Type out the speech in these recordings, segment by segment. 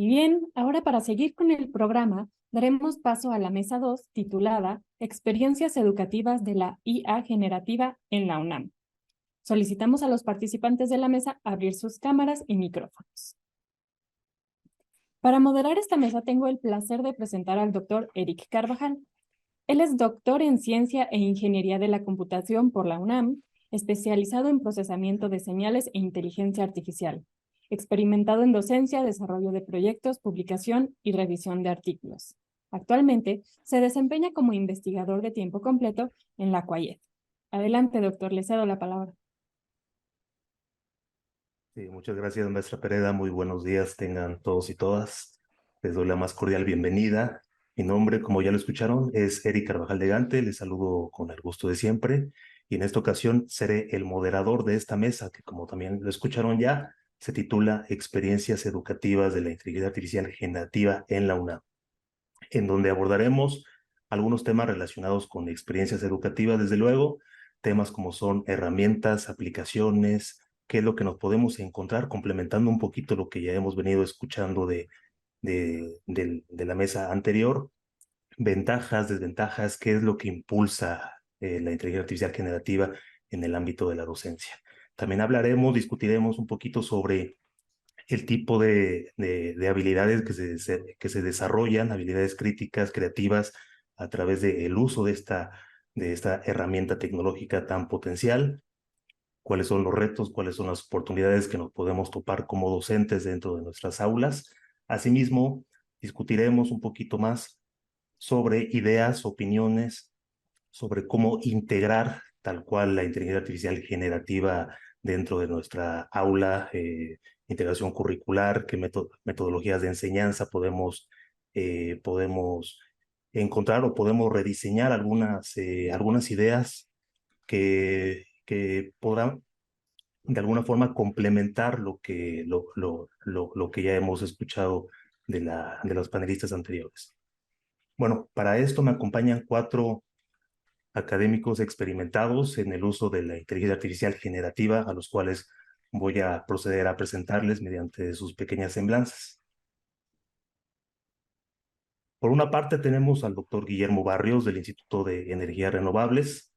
Y bien, ahora para seguir con el programa, daremos paso a la mesa 2 titulada Experiencias educativas de la IA generativa en la UNAM. Solicitamos a los participantes de la mesa abrir sus cámaras y micrófonos. Para moderar esta mesa tengo el placer de presentar al doctor Eric Carvajal. Él es doctor en Ciencia e Ingeniería de la Computación por la UNAM, especializado en procesamiento de señales e inteligencia artificial, experimentado en docencia, desarrollo de proyectos, publicación y revisión de artículos. Actualmente se desempeña como investigador de tiempo completo en la CUAYED. Adelante, doctor, le cedo la palabra. Sí, muchas gracias, maestra Pereda. Muy buenos días tengan todos y todas. Les doy la más cordial bienvenida. Mi nombre, como ya lo escucharon, es Eric Carvajal de Gante. Les saludo con el gusto de siempre. Y en esta ocasión seré el moderador de esta mesa, que como también lo escucharon ya, se titula Experiencias Educativas de la Inteligencia Artificial Generativa en la UNAM, en donde abordaremos algunos temas relacionados con experiencias educativas, desde luego, temas como son herramientas, aplicaciones, qué es lo que nos podemos encontrar, complementando un poquito lo que ya hemos venido escuchando de la mesa anterior, ventajas, desventajas, qué es lo que impulsa la inteligencia artificial generativa en el ámbito de la docencia. También discutiremos un poquito sobre el tipo de habilidades que se desarrollan, habilidades críticas, creativas, a través del uso de esta herramienta tecnológica tan potencial, cuáles son los retos, cuáles son las oportunidades que nos podemos topar como docentes dentro de nuestras aulas. Asimismo, discutiremos un poquito más sobre ideas, opiniones, sobre cómo integrar tal cual la inteligencia artificial generativa dentro de nuestra aula, integración curricular, qué metodologías de enseñanza podemos encontrar o podemos rediseñar algunas ideas que podrán de alguna forma complementar lo que ya hemos escuchado de los panelistas anteriores. Bueno, para esto me acompañan 4 académicos experimentados en el uso de la inteligencia artificial generativa, a los cuales voy a proceder a presentarles mediante sus pequeñas semblanzas. Por una parte tenemos al doctor Guillermo Barrios del Instituto de Energías Renovables.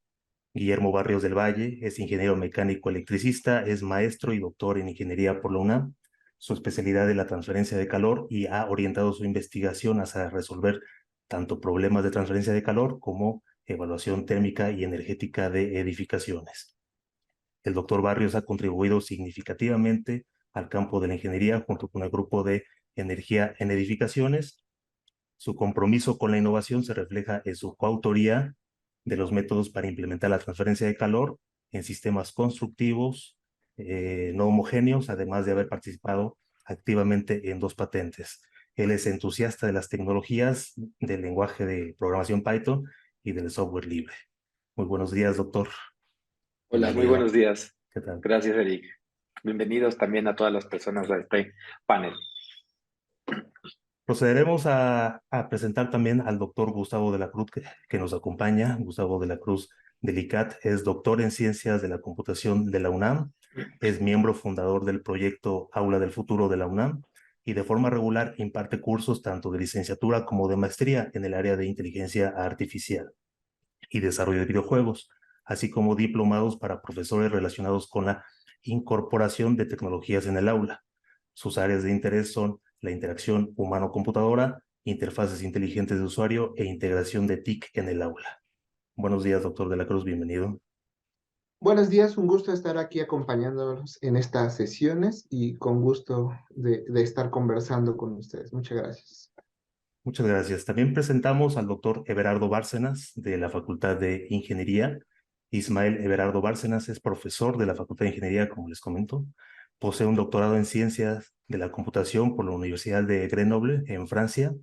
Guillermo Barrios del Valle es ingeniero mecánico electricista, es maestro y doctor en ingeniería por la UNAM. Su especialidad es la transferencia de calor y ha orientado su investigación hacia resolver tanto problemas de transferencia de calor como evaluación térmica y energética de edificaciones. El doctor Barrios ha contribuido significativamente al campo de la ingeniería junto con el grupo de energía en edificaciones. Su compromiso con la innovación se refleja en su coautoría de los métodos para implementar la transferencia de calor en sistemas constructivos no homogéneos, además de haber participado activamente en 2 patentes. Él es entusiasta de las tecnologías del lenguaje de programación Python y del software libre. Muy buenos días, doctor. Hola, muy Bienvenido. buenos días. ¿Qué tal? Gracias, Eric. Bienvenidos también a todas las personas de este panel. Procederemos a presentar también al doctor Gustavo de la Cruz, que nos acompaña. Gustavo de la Cruz del ICAT es doctor en Ciencias de la Computación de la UNAM, es miembro fundador del proyecto Aula del Futuro de la UNAM y de forma regular imparte cursos tanto de licenciatura como de maestría en el área de inteligencia artificial y desarrollo de videojuegos, así como diplomados para profesores relacionados con la incorporación de tecnologías en el aula. Sus áreas de interés son la interacción humano-computadora, interfaces inteligentes de usuario e integración de TIC en el aula. Buenos días, doctor de la Cruz, bienvenido. Buenos días, un gusto estar aquí acompañándolos en estas sesiones y con gusto de estar conversando con ustedes. Muchas gracias. Muchas gracias. También presentamos al doctor Everardo Bárcenas de la Facultad de Ingeniería. Ismael Everardo Bárcenas es profesor de la Facultad de Ingeniería, como les comento. Posee un doctorado en Ciencias de la Computación por la Universidad de Grenoble, en Francia.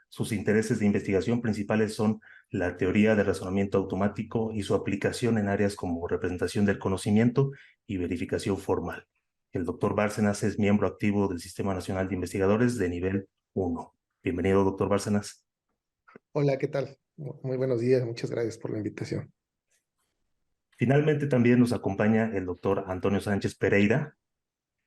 Sus intereses de investigación principales son la teoría del razonamiento automático y su aplicación en áreas como representación del conocimiento y verificación formal. El doctor Bárcenas es miembro activo del Sistema Nacional de Investigadores de nivel 1. Bienvenido, doctor Bárcenas. Hola, ¿qué tal? Muy buenos días, muchas gracias por la invitación. Finalmente también nos acompaña el doctor Antonio Sánchez Pereira.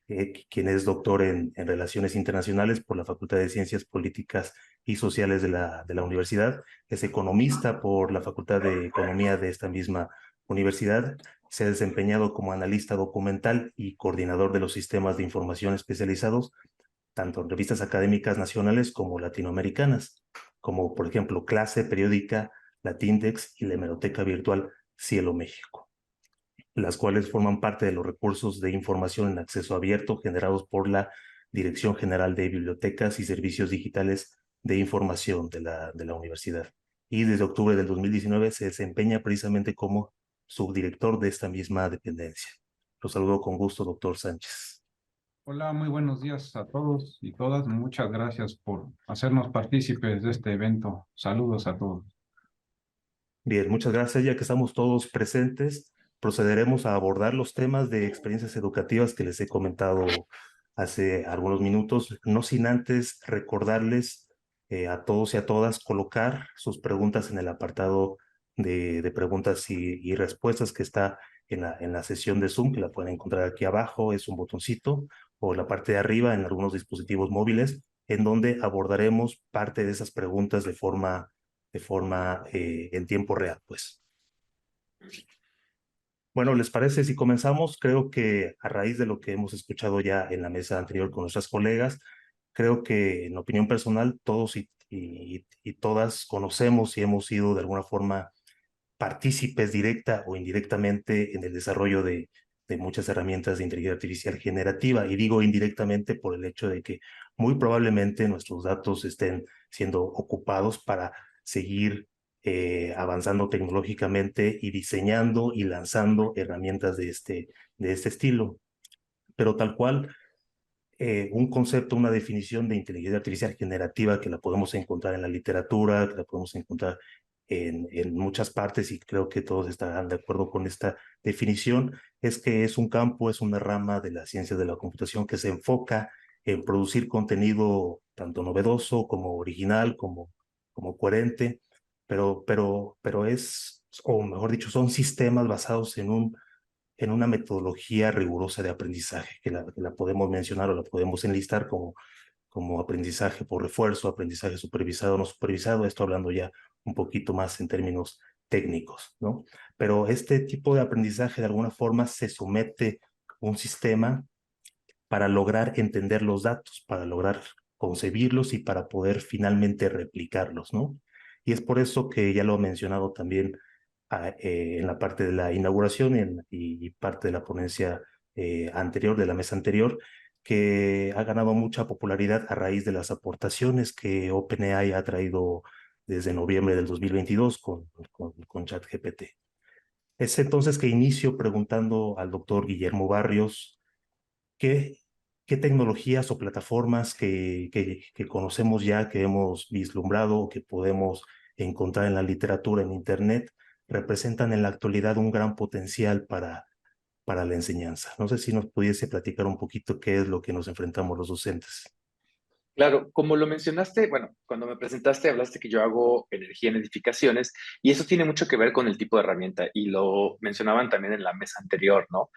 quien es doctor en Relaciones Internacionales por la Facultad de Ciencias Políticas y Sociales de la universidad. Es economista por la Facultad de Economía de esta misma universidad. Se ha desempeñado como analista documental y coordinador de los sistemas de información especializados, tanto en revistas académicas nacionales como latinoamericanas, como por ejemplo Clase, Periódica, Latindex y la hemeroteca virtual Cielo México, las cuales forman parte de los recursos de información en acceso abierto generados por la Dirección General de Bibliotecas y Servicios Digitales de Información de la universidad. Y desde octubre del 2019 se desempeña precisamente como subdirector de esta misma dependencia. Los saludo con gusto, doctor Sánchez. Hola, muy buenos días a todos y todas. Muchas gracias por hacernos partícipes de este evento. Saludos a todos. Bien, muchas gracias. Ya que estamos todos presentes, procederemos a abordar los temas de experiencias educativas que les he comentado hace algunos minutos, no sin antes recordarles a todos y a todas colocar sus preguntas en el apartado de preguntas y respuestas que está en la sesión de Zoom, que la pueden encontrar aquí abajo, es un botoncito, o en la parte de arriba en algunos dispositivos móviles, en donde abordaremos parte de esas preguntas de forma en tiempo real, pues. Bueno, ¿les parece si comenzamos? Creo que a raíz de lo que hemos escuchado ya en la mesa anterior con nuestras colegas, creo que en opinión personal todos y todas conocemos y hemos sido de alguna forma partícipes directa o indirectamente en el desarrollo de muchas herramientas de inteligencia artificial generativa. Y digo indirectamente por el hecho de que muy probablemente nuestros datos estén siendo ocupados para seguir avanzando tecnológicamente y diseñando y lanzando herramientas de este estilo. Pero tal cual, un concepto, una definición de inteligencia artificial generativa que la podemos encontrar en la literatura, que la podemos encontrar en muchas partes y creo que todos estarán de acuerdo con esta definición, es que es un campo, es una rama de la ciencia de la computación que se enfoca en producir contenido tanto novedoso como original, como coherente, pero es, o mejor dicho, son sistemas basados en una metodología rigurosa de aprendizaje, que la podemos mencionar o la podemos enlistar como aprendizaje por refuerzo, aprendizaje supervisado o no supervisado, esto hablando ya un poquito más en términos técnicos, ¿no? Pero este tipo de aprendizaje de alguna forma se somete a un sistema para lograr entender los datos, para lograr concebirlos y para poder finalmente replicarlos, ¿no? Y es por eso que ya lo he mencionado también en la parte de la inauguración y parte de la ponencia anterior, de la mesa anterior, que ha ganado mucha popularidad a raíz de las aportaciones que OpenAI ha traído desde noviembre del 2022 con ChatGPT. Es entonces que inicio preguntando al doctor Guillermo Barrios qué, qué tecnologías o plataformas que conocemos ya, que hemos vislumbrado o que podemos encontrar en la literatura, en Internet, representan en la actualidad un gran potencial para la enseñanza. No sé si nos pudiese platicar un poquito qué es lo que nos enfrentamos los docentes. Claro, como lo mencionaste, bueno, cuando me presentaste hablaste que yo hago energía en edificaciones y eso tiene mucho que ver con el tipo de herramienta y lo mencionaban también en la mesa anterior, ¿no?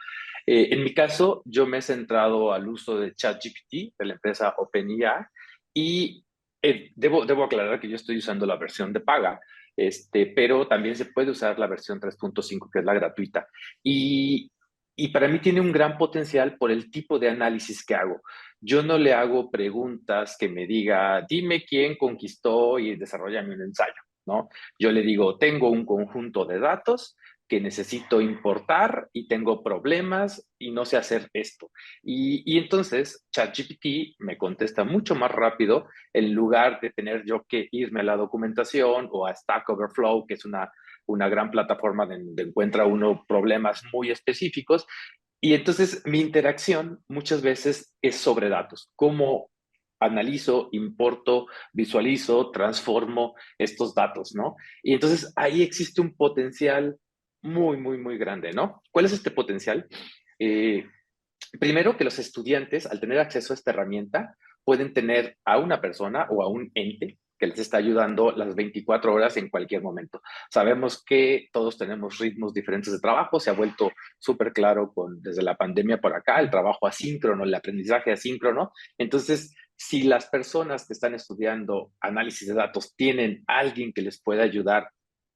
En mi caso, yo me he centrado al uso de ChatGPT de la empresa OpenAI y debo aclarar que yo estoy usando la versión de paga, pero también se puede usar la versión 3.5, que es la gratuita. Y para mí tiene un gran potencial por el tipo de análisis que hago. Yo no le hago preguntas que me diga, dime quién conquistó y desarrollame un ensayo, ¿no? Yo le digo, tengo un conjunto de datos que necesito importar y tengo problemas y no sé hacer esto. Y entonces ChatGPT me contesta mucho más rápido en lugar de tener yo que irme a la documentación o a Stack Overflow, que es una gran plataforma donde encuentra uno problemas muy específicos. Y entonces mi interacción muchas veces es sobre datos, cómo analizo, importo, visualizo, transformo estos datos, ¿no? Y entonces ahí existe un potencial muy, muy, muy grande, ¿no? ¿Cuál es este potencial? Eh, Primero que los estudiantes, al tener acceso a esta herramienta, pueden tener a una persona o a un ente que les está ayudando las 24 horas en cualquier momento. Sabemos que todos tenemos ritmos diferentes de trabajo, se ha vuelto súper claro desde la pandemia por acá, el trabajo asíncrono, el aprendizaje asíncrono. Entonces, si las personas que están estudiando análisis de datos tienen alguien que les pueda ayudar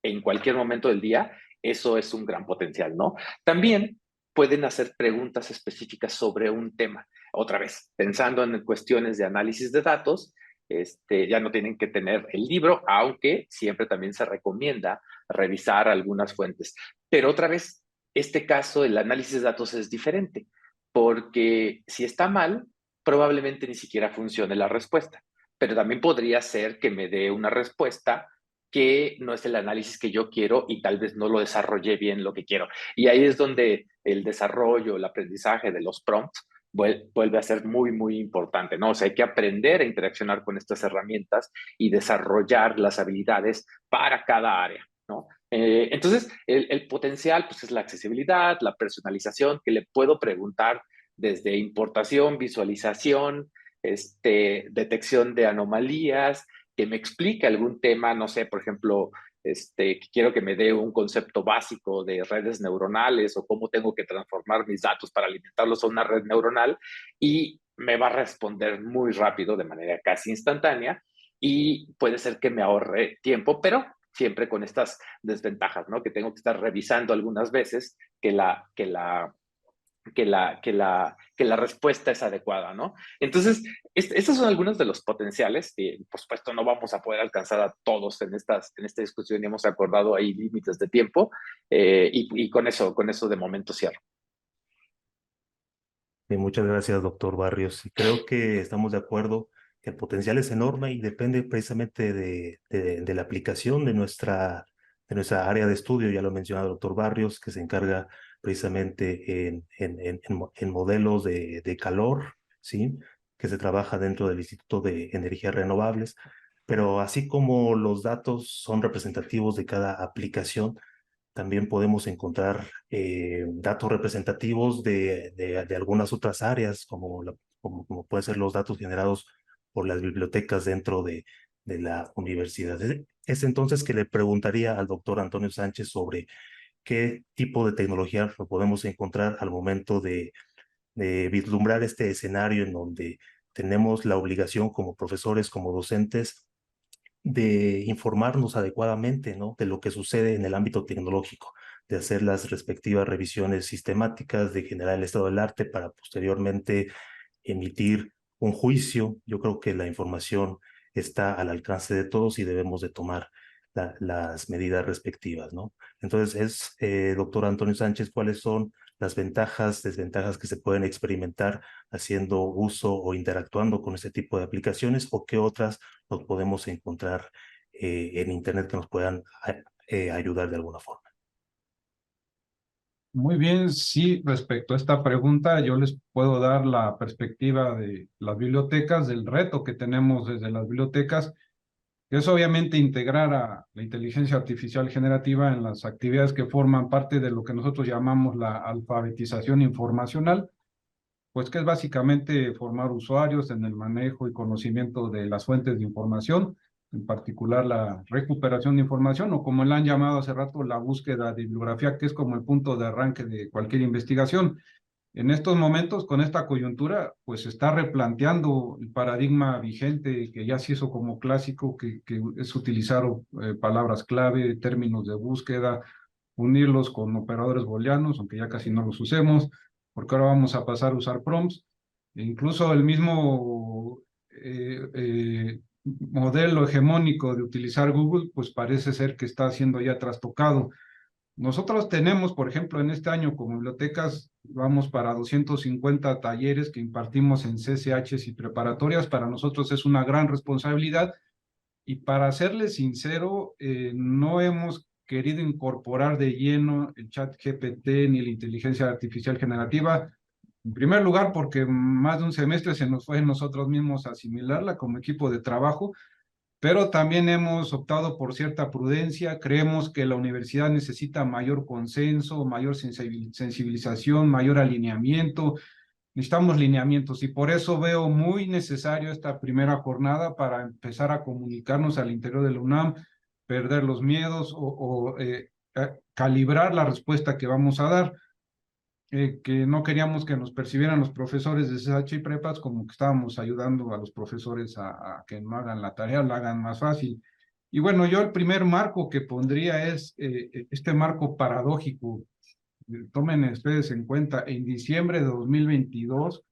en cualquier momento del día, eso es un gran potencial, ¿no? También pueden hacer preguntas específicas sobre un tema. Otra vez, pensando en cuestiones de análisis de datos, ya no tienen que tener el libro, aunque siempre también se recomienda revisar algunas fuentes. Pero otra vez, este caso, el análisis de datos es diferente, porque si está mal, probablemente ni siquiera funcione la respuesta. Pero también podría ser que me dé una respuesta que no es el análisis que yo quiero y tal vez no lo desarrollé bien lo que quiero. Y ahí es donde el desarrollo, el aprendizaje de los prompts vuelve a ser muy, muy importante, ¿no? O sea, hay que aprender a interaccionar con estas herramientas y desarrollar las habilidades para cada área, ¿no? Entonces, el potencial, pues, es la accesibilidad, la personalización, que le puedo preguntar desde importación, visualización, detección de anomalías, que me explique algún tema, no sé, por ejemplo, que quiero que me dé un concepto básico de redes neuronales o cómo tengo que transformar mis datos para alimentarlos a una red neuronal, y me va a responder muy rápido, de manera casi instantánea, y puede ser que me ahorre tiempo, pero siempre con estas desventajas, ¿no? Que tengo que estar revisando algunas veces que la respuesta es adecuada, ¿no? Entonces, estos son algunos de los potenciales. Por supuesto, no vamos a poder alcanzar a todos en esta discusión, y hemos acordado ahí límites de tiempo, y con eso de momento cierro. Muchas gracias, doctor Barrios. Y creo que estamos de acuerdo que el potencial es enorme y depende precisamente de la aplicación de nuestra área de estudio. Ya lo ha mencionado el doctor Barrios, que se encarga precisamente en modelos de calor, ¿sí? Que se trabaja dentro del Instituto de Energías Renovables. Pero así como los datos son representativos de cada aplicación, también podemos encontrar datos representativos de algunas otras áreas, como pueden ser los datos generados por las bibliotecas dentro de la universidad. Es entonces que le preguntaría al doctor Antonio Sánchez sobre qué tipo de tecnología lo podemos encontrar al momento de vislumbrar este escenario en donde tenemos la obligación como profesores, como docentes, de informarnos adecuadamente, ¿no? De lo que sucede en el ámbito tecnológico, de hacer las respectivas revisiones sistemáticas, de generar el estado del arte para posteriormente emitir un juicio. Yo creo que la información está al alcance de todos y debemos de tomar las medidas respectivas, ¿no? Entonces, doctor Antonio Sánchez, ¿cuáles son las ventajas, desventajas que se pueden experimentar haciendo uso o interactuando con este tipo de aplicaciones, o qué otras nos podemos encontrar en Internet que nos puedan ayudar de alguna forma? Muy bien, sí, respecto a esta pregunta, yo les puedo dar la perspectiva de las bibliotecas, del reto que tenemos desde las bibliotecas, que es obviamente integrar a la inteligencia artificial generativa en las actividades que forman parte de lo que nosotros llamamos la alfabetización informacional, pues que es básicamente formar usuarios en el manejo y conocimiento de las fuentes de información, en particular la recuperación de información, o como le han llamado hace rato, la búsqueda de bibliografía, que es como el punto de arranque de cualquier investigación. En estos momentos, con esta coyuntura, pues se está replanteando el paradigma vigente, que ya se hizo como clásico, que es utilizar palabras clave, términos de búsqueda, unirlos con operadores booleanos, aunque ya casi no los usemos, porque ahora vamos a pasar a usar prompts. E incluso el mismo modelo hegemónico de utilizar Google, pues parece ser que está siendo ya trastocado. Nosotros tenemos, por ejemplo, en este año como bibliotecas, vamos para 250 talleres que impartimos en CCHs y preparatorias. Para nosotros es una gran responsabilidad, y para serles sincero, no hemos querido incorporar de lleno el chat GPT ni la inteligencia artificial generativa. En primer lugar, porque más de un semestre se nos fue en nosotros mismos asimilarla como equipo de trabajo, pero también hemos optado por cierta prudencia. Creemos que la universidad necesita mayor consenso, mayor sensibilización, mayor alineamiento. necesitamos lineamientos y por eso veo muy necesario esta primera jornada para empezar a comunicarnos al interior de la UNAM, perder los miedos o calibrar la respuesta que vamos a dar. Que no queríamos que nos percibieran los profesores de CCH y prepas como que estábamos ayudando a los profesores a que no hagan la tarea, la hagan más fácil. Y bueno, yo el primer marco que pondría es este marco paradójico. Tomen ustedes en cuenta, en diciembre de 2022,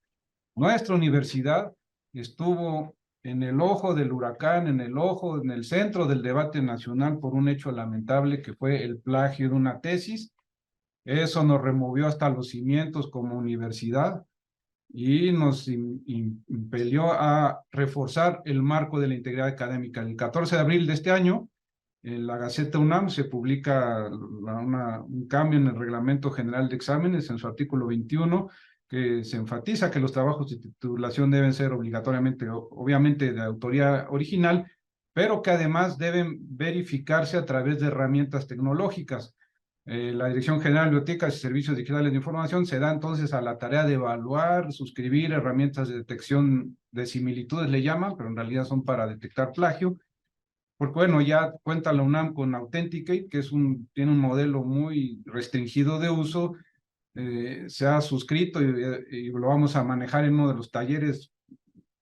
nuestra universidad estuvo en el ojo del huracán, en el centro del debate nacional por un hecho lamentable que fue el plagio de una tesis. Eso nos removió hasta los cimientos como universidad y nos impelió a reforzar el marco de la integridad académica. El 14 de abril de este año, en la Gaceta UNAM se publica un cambio en el Reglamento General de Exámenes, en su artículo 21, que se enfatiza que los trabajos de titulación deben ser obligatoriamente, obviamente, de autoría original, pero que además deben verificarse a través de herramientas tecnológicas. La Dirección General de Bibliotecas y Servicios Digitales de Información se da entonces a la tarea de evaluar, suscribir herramientas de detección de similitudes, le llaman, pero en realidad son para detectar plagio, porque bueno, ya cuenta la UNAM con Authenticate, que tiene un modelo muy restringido de uso, se ha suscrito y lo vamos a manejar en uno de los talleres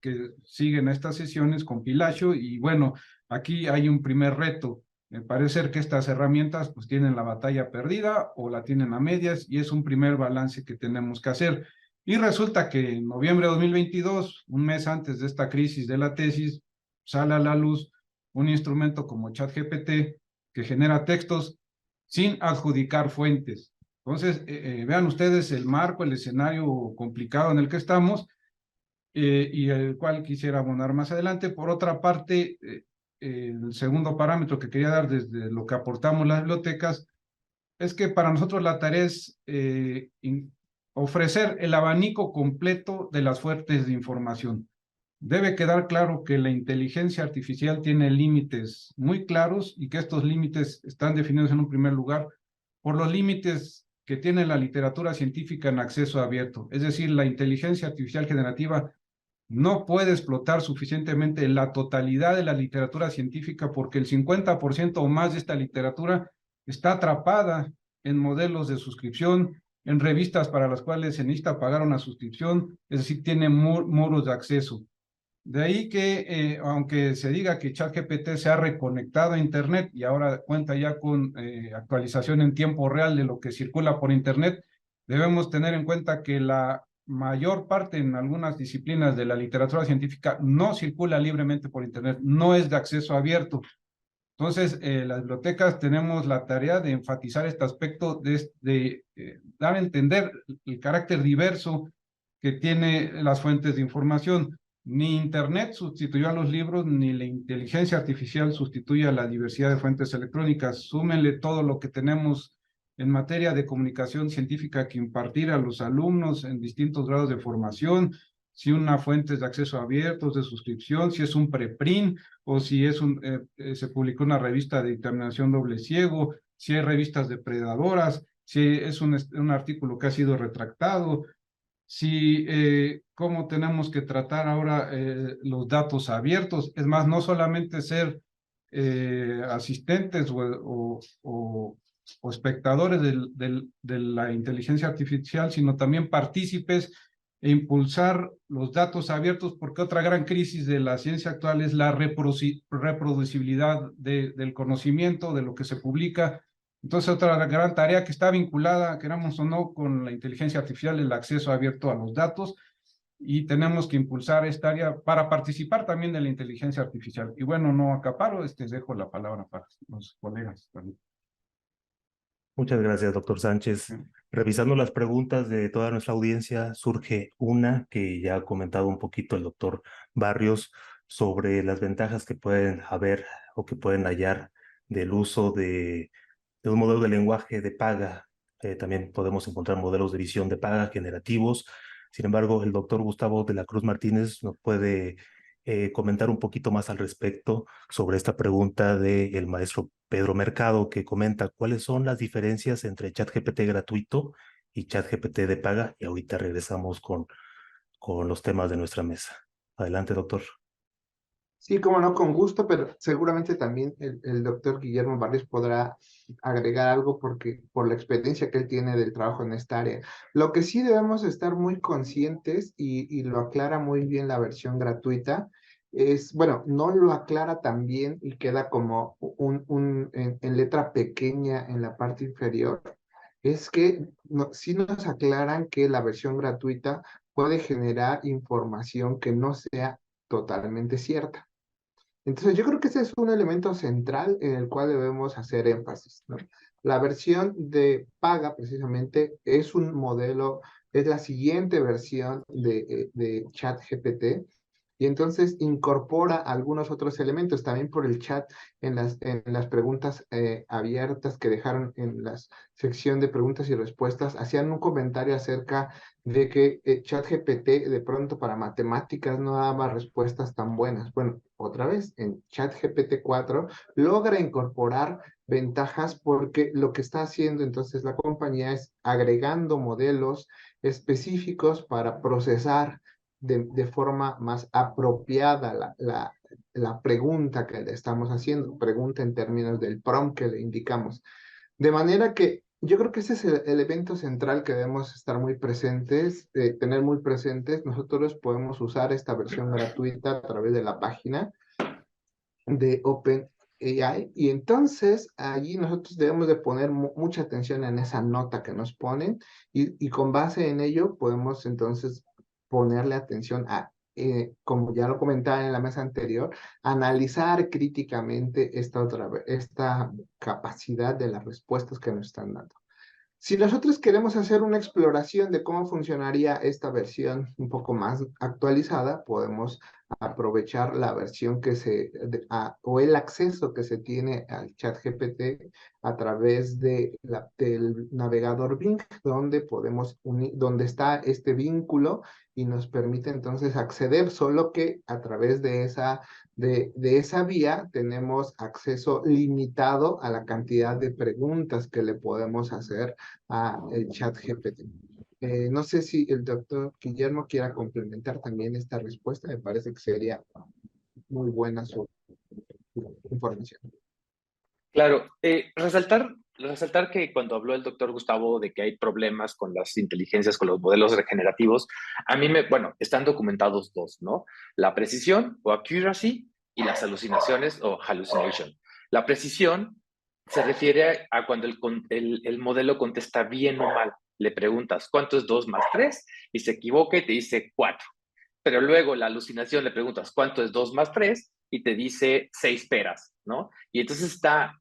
que siguen estas sesiones con Pilacio, y bueno, aquí hay un primer reto. Me parece que estas herramientas pues tienen la batalla perdida o la tienen a medias y es un primer balance que tenemos que hacer. Y resulta que en noviembre de 2022, un mes antes de esta crisis de la tesis, sale a la luz un instrumento como ChatGPT que genera textos sin adjudicar fuentes. Entonces, vean ustedes el marco, el escenario complicado en el que estamos y el cual quisiera abonar más adelante. Por otra parte, el segundo parámetro que quería dar desde lo que aportamos las bibliotecas es que para nosotros la tarea es ofrecer el abanico completo de las fuentes de información. Debe quedar claro que la inteligencia artificial tiene límites muy claros y que estos límites están definidos en un primer lugar por los límites que tiene la literatura científica en acceso abierto. Es decir, la inteligencia artificial generativa no puede explotar suficientemente la totalidad de la literatura científica porque el 50% o más de esta literatura está atrapada en modelos de suscripción, en revistas para las cuales se necesita pagar una suscripción, es decir, tiene muros de acceso. De ahí que, aunque se diga que ChatGPT se ha reconectado a Internet y ahora cuenta ya con actualización en tiempo real de lo que circula por Internet, debemos tener en cuenta que la mayor parte en algunas disciplinas de la literatura científica no circula libremente por Internet, no es de acceso abierto. Entonces, las bibliotecas tenemos la tarea de enfatizar este aspecto, de dar a entender el carácter diverso que tiene las fuentes de información. Ni Internet sustituyó a los libros, ni la inteligencia artificial sustituye a la diversidad de fuentes electrónicas. Súmenle todo lo que tenemos en materia de comunicación científica que impartir a los alumnos en distintos grados de formación, si una fuente es de acceso abierto, de suscripción, si es un preprint o si es se publicó una revista de dictaminación doble ciego, si hay revistas depredadoras, si es un artículo que ha sido retractado, si cómo tenemos que tratar ahora los datos abiertos. Es más, no solamente ser asistentes o espectadores de la inteligencia artificial, sino también partícipes e impulsar los datos abiertos, porque otra gran crisis de la ciencia actual es la reproducibilidad del conocimiento, de lo que se publica. Entonces, otra gran tarea que está vinculada, queramos o no, con la inteligencia artificial, el acceso abierto a los datos, y tenemos que impulsar esta área para participar también de la inteligencia artificial. Y bueno, no acaparo, dejo la palabra para los colegas también. Muchas gracias, doctor Sánchez. Revisando las preguntas de toda nuestra audiencia, surge una que ya ha comentado un poquito el doctor Barrios sobre las ventajas que pueden haber o que pueden hallar del uso de un modelo de lenguaje de paga. También podemos encontrar modelos de visión de paga generativos. Sin embargo, el doctor Gustavo de la Cruz Martínez nos puede comentar un poquito más al respecto sobre esta pregunta del maestro Pedro Mercado, que comenta cuáles son las diferencias entre ChatGPT gratuito y ChatGPT de paga. Y ahorita regresamos con con los temas de nuestra mesa. Adelante, doctor. Sí, cómo no, con gusto, pero seguramente también el doctor Guillermo Barrios podrá agregar algo porque por la experiencia que él tiene del trabajo en esta área. Lo que sí debemos estar muy conscientes y lo aclara muy bien la versión gratuita, es, bueno, no lo aclara tan bien y queda como en letra pequeña en la parte inferior, es que sí nos aclaran que la versión gratuita puede generar información que no sea totalmente cierta. Entonces, yo creo que ese es un elemento central en el cual debemos hacer énfasis, ¿no? La versión de paga, precisamente, es un modelo, es la siguiente versión de ChatGPT, y entonces incorpora algunos otros elementos también por el chat en las preguntas abiertas que dejaron en la sección de preguntas y respuestas. Hacían un comentario acerca de que ChatGPT de pronto para matemáticas no daba respuestas tan buenas. Bueno, otra vez, en ChatGPT 4 logra incorporar ventajas porque lo que está haciendo entonces la compañía es agregando modelos específicos para procesar de forma más apropiada la pregunta que le estamos haciendo, pregunta en términos del prompt que le indicamos. De manera que yo creo que ese es el evento central que debemos estar muy presentes, tener muy presentes. Nosotros podemos usar esta versión gratuita a través de la página de OpenAI y entonces allí nosotros debemos de poner mucha atención en esa nota que nos ponen y con base en ello podemos entonces ponerle atención a, como ya lo comentaba en la mesa anterior, analizar críticamente esta capacidad de las respuestas que nos están dando. Si nosotros queremos hacer una exploración de cómo funcionaría esta versión un poco más actualizada, podemos aprovechar la versión o el acceso que se tiene al chat GPT a través del navegador Bing, donde podemos donde está este vínculo y nos permite entonces acceder, solo que a través de esa vía tenemos acceso limitado a la cantidad de preguntas que le podemos hacer a el chat GPT. No sé si el doctor Guillermo quiera complementar también esta respuesta, me parece que sería muy buena su información. Claro, resaltar que cuando habló el doctor Gustavo de que hay problemas con las inteligencias, con los modelos regenerativos, a mí bueno, están documentados dos, ¿no? La precisión o accuracy y las alucinaciones o hallucination. La precisión se refiere a cuando el modelo contesta bien o mal. Le preguntas, ¿cuánto es 2 más 3? Y se equivoca y te dice 4. Pero luego la alucinación le preguntas, ¿cuánto es 2 más 3? Y te dice 6 peras, ¿no? Y entonces está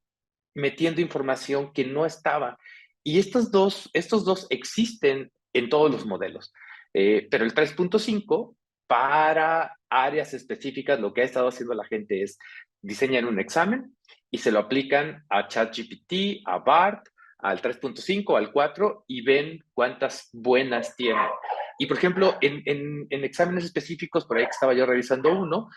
metiendo información que no estaba. Y estos dos existen en todos los modelos. Pero el 3.5, para áreas específicas, lo que ha estado haciendo la gente es diseñar un examen y se lo aplican a ChatGPT, a BART, al 3.5, al 4 y ven cuántas buenas tiene. Y por ejemplo, en exámenes específicos, por ahí que estaba yo revisando uno,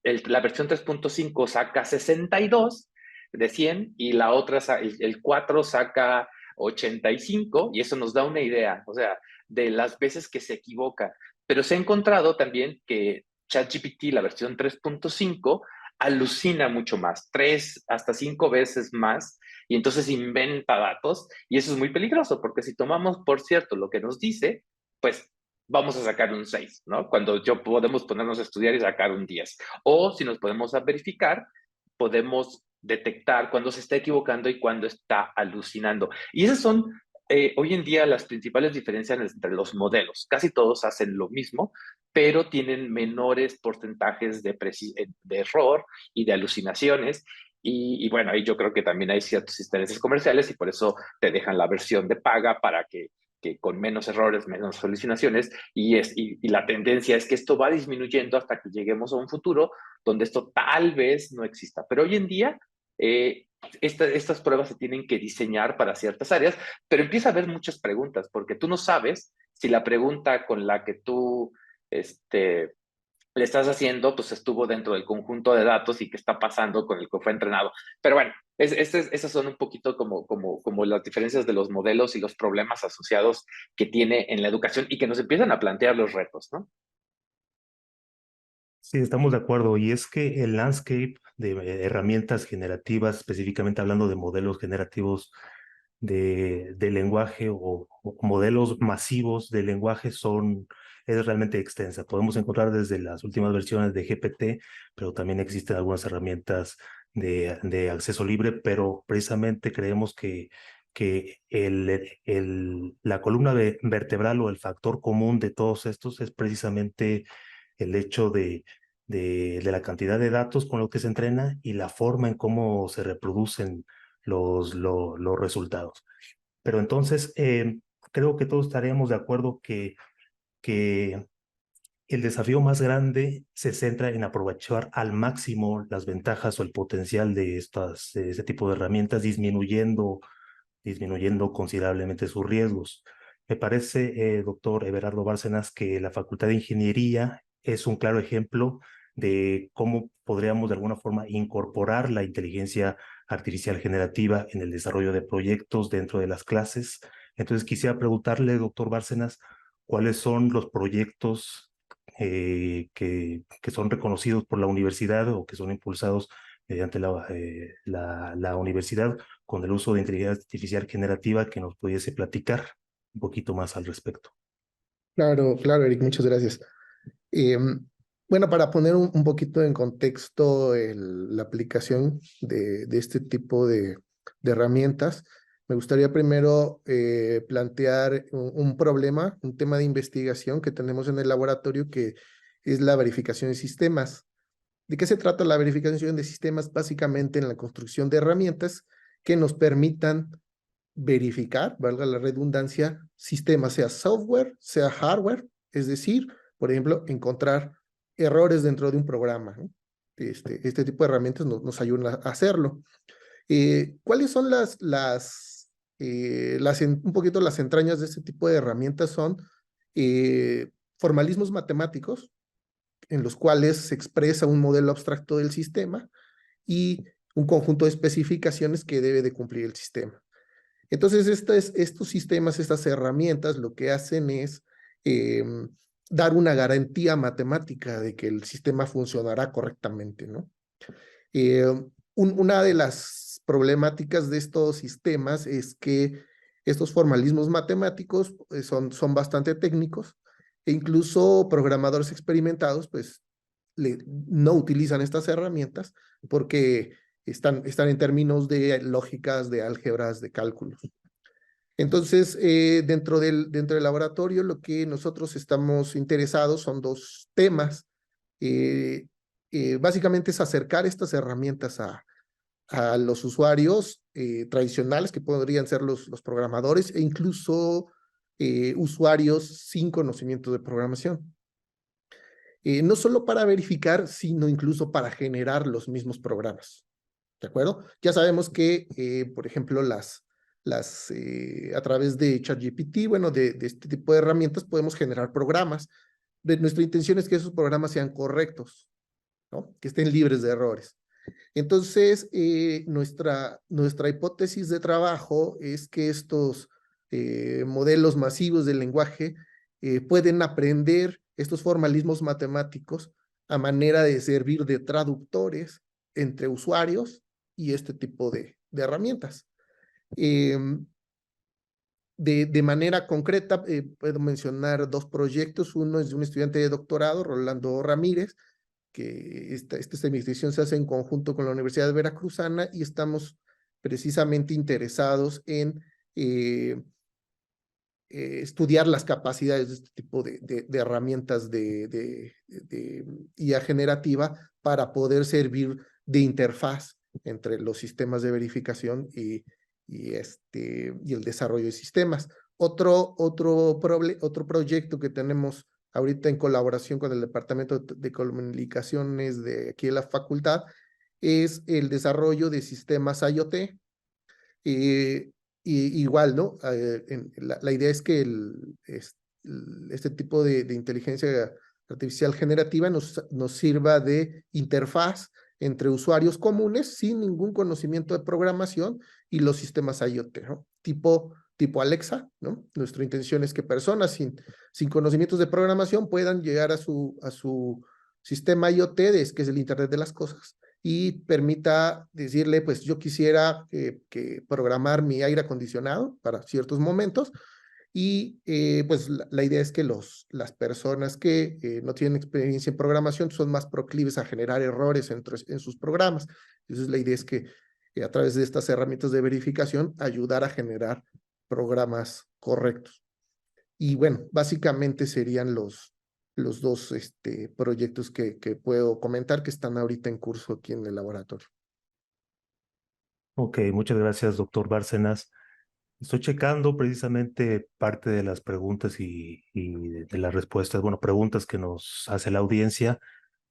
la versión 3.5 saca 62 de 100 y la otra, el 4 saca 85 y eso nos da una idea, o sea, de las veces que se equivoca. Pero se ha encontrado también que ChatGPT, la versión 3.5, alucina mucho más, 3 hasta 5 veces más, y entonces inventa datos, y eso es muy peligroso, porque si tomamos por cierto lo que nos dice, pues vamos a sacar un 6, ¿no? Cuando podemos ponernos a estudiar y sacar un 10. O si nos podemos verificar, podemos detectar cuando se está equivocando y cuando está alucinando. Y esas son hoy en día las principales diferencias entre los modelos. Casi todos hacen lo mismo, pero tienen menores porcentajes de error y de alucinaciones. Y bueno, ahí yo creo que también hay ciertos intereses comerciales y por eso te dejan la versión de paga para que con menos errores, menos alucinaciones, y la tendencia es que esto va disminuyendo hasta que lleguemos a un futuro donde esto tal vez no exista. Pero hoy en día, estas pruebas se tienen que diseñar para ciertas áreas, pero empieza a haber muchas preguntas, porque tú no sabes si la pregunta con la que tú le estás haciendo, pues estuvo dentro del conjunto de datos y qué está pasando con el que fue entrenado. Pero bueno, esas son un poquito como las diferencias de los modelos y los problemas asociados que tiene en la educación y que nos empiezan a plantear los retos, ¿no? Sí, estamos de acuerdo. Y es que el landscape de herramientas generativas, específicamente hablando de modelos generativos de lenguaje o modelos masivos de lenguaje es realmente extensa. Podemos encontrar desde las últimas versiones de GPT, pero también existen algunas herramientas de acceso libre, pero precisamente creemos que la columna vertebral o el factor común de todos estos es precisamente el hecho de la cantidad de datos con los que se entrena y la forma en cómo se reproducen los resultados. Pero entonces, creo que todos estaremos de acuerdo que el desafío más grande se centra en aprovechar al máximo las ventajas o el potencial de este tipo de herramientas, disminuyendo considerablemente sus riesgos. Me parece, doctor Everardo Bárcenas, que la Facultad de Ingeniería es un claro ejemplo de cómo podríamos de alguna forma incorporar la inteligencia artificial generativa en el desarrollo de proyectos dentro de las clases. Entonces quisiera preguntarle, doctor Bárcenas, cuáles son los proyectos que son reconocidos por la universidad o que son impulsados mediante la universidad con el uso de inteligencia artificial generativa, que nos pudiese platicar un poquito más al respecto. Claro, claro, Eric, muchas gracias. Bueno, para poner un poquito en contexto la aplicación de este tipo de herramientas, me gustaría primero plantear un problema, un tema de investigación que tenemos en el laboratorio, que es la verificación de sistemas. ¿De qué se trata la verificación de sistemas? Básicamente en la construcción de herramientas que nos permitan verificar, valga la redundancia, sistemas, sea software, sea hardware, es decir, por ejemplo, encontrar errores dentro de un programa, ¿no? Este tipo de herramientas nos ayudan a hacerlo. ¿Cuáles son un poquito las entrañas de este tipo de herramientas? Son formalismos matemáticos en los cuales se expresa un modelo abstracto del sistema y un conjunto de especificaciones que debe de cumplir el sistema. Entonces, estos sistemas, estas herramientas, lo que hacen es dar una garantía matemática de que el sistema funcionará correctamente, ¿no? Una de las problemáticas de estos sistemas es que estos formalismos matemáticos son bastante técnicos e incluso programadores experimentados pues no utilizan estas herramientas porque están en términos de lógicas, de álgebras, de cálculos. Entonces, dentro del laboratorio, lo que nosotros estamos interesados son dos temas. Básicamente es acercar estas herramientas a los usuarios tradicionales, que podrían ser los programadores, e incluso usuarios sin conocimiento de programación. No solo para verificar, sino incluso para generar los mismos programas. ¿De acuerdo? Ya sabemos que, por ejemplo, a través de ChatGPT, bueno, de este tipo de herramientas, podemos generar programas. Nuestra intención es que esos programas sean correctos, ¿no? Que estén libres de errores. Entonces, nuestra hipótesis de trabajo es que estos modelos masivos del lenguaje pueden aprender estos formalismos matemáticos a manera de servir de traductores entre usuarios y este tipo de herramientas. De manera concreta, puedo mencionar dos proyectos. Uno es de un estudiante de doctorado, Rolando Ramírez, que esta investigación se hace en conjunto con la Universidad de Veracruzana y estamos precisamente interesados en estudiar las capacidades de este tipo de herramientas de IA generativa para poder servir de interfaz entre los sistemas de verificación y el desarrollo de sistemas. Otro proyecto que tenemos ahorita en colaboración con el Departamento de Comunicaciones de aquí de la facultad es el desarrollo de sistemas IoT. Igual, ¿no? La idea es que este tipo de inteligencia artificial generativa nos sirva de interfaz entre usuarios comunes sin ningún conocimiento de programación y los sistemas IoT, ¿no? Tipo Alexa, ¿no? Nuestra intención es que personas sin conocimientos de programación puedan llegar a su sistema IoT, que es el Internet de las Cosas, y permita decirle, pues yo quisiera que programar mi aire acondicionado para ciertos momentos, y pues la idea es que las personas que no tienen experiencia en programación son más proclives a generar errores en sus programas. Entonces la idea es que a través de estas herramientas de verificación ayudar a generar programas correctos. Y bueno, básicamente serían los dos proyectos que puedo comentar que están ahorita en curso aquí en el laboratorio. Ok, muchas gracias, doctor Bárcenas. Estoy checando precisamente parte de las preguntas y de las respuestas, bueno, preguntas que nos hace la audiencia.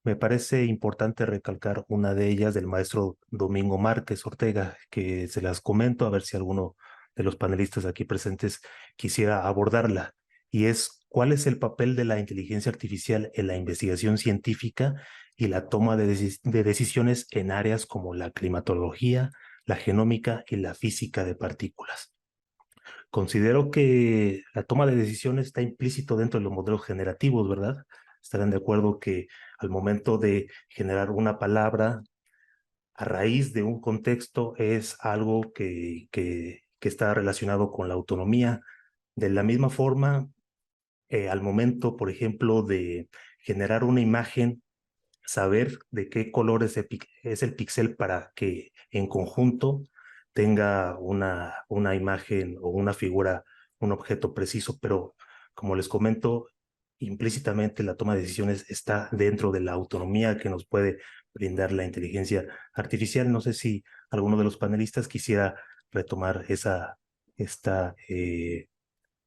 Me parece importante recalcar una de ellas del maestro Domingo Márquez Ortega, que se las comento a ver si alguno de los panelistas aquí presentes quisiera abordarla. Y es, ¿cuál es el papel de la inteligencia artificial en la investigación científica y la toma de decisiones en áreas como la climatología, la genómica y la física de partículas? Considero que la toma de decisiones está implícito dentro de los modelos generativos, ¿verdad? Estarán de acuerdo que al momento de generar una palabra a raíz de un contexto es algo que está relacionado con la autonomía. De la misma forma, al momento, por ejemplo, de generar una imagen, saber de qué color es el píxel para que en conjunto tenga una imagen o una figura, un objeto preciso, pero como les comento, implícitamente la toma de decisiones está dentro de la autonomía que nos puede brindar la inteligencia artificial. No sé si alguno de los panelistas quisiera retomar esta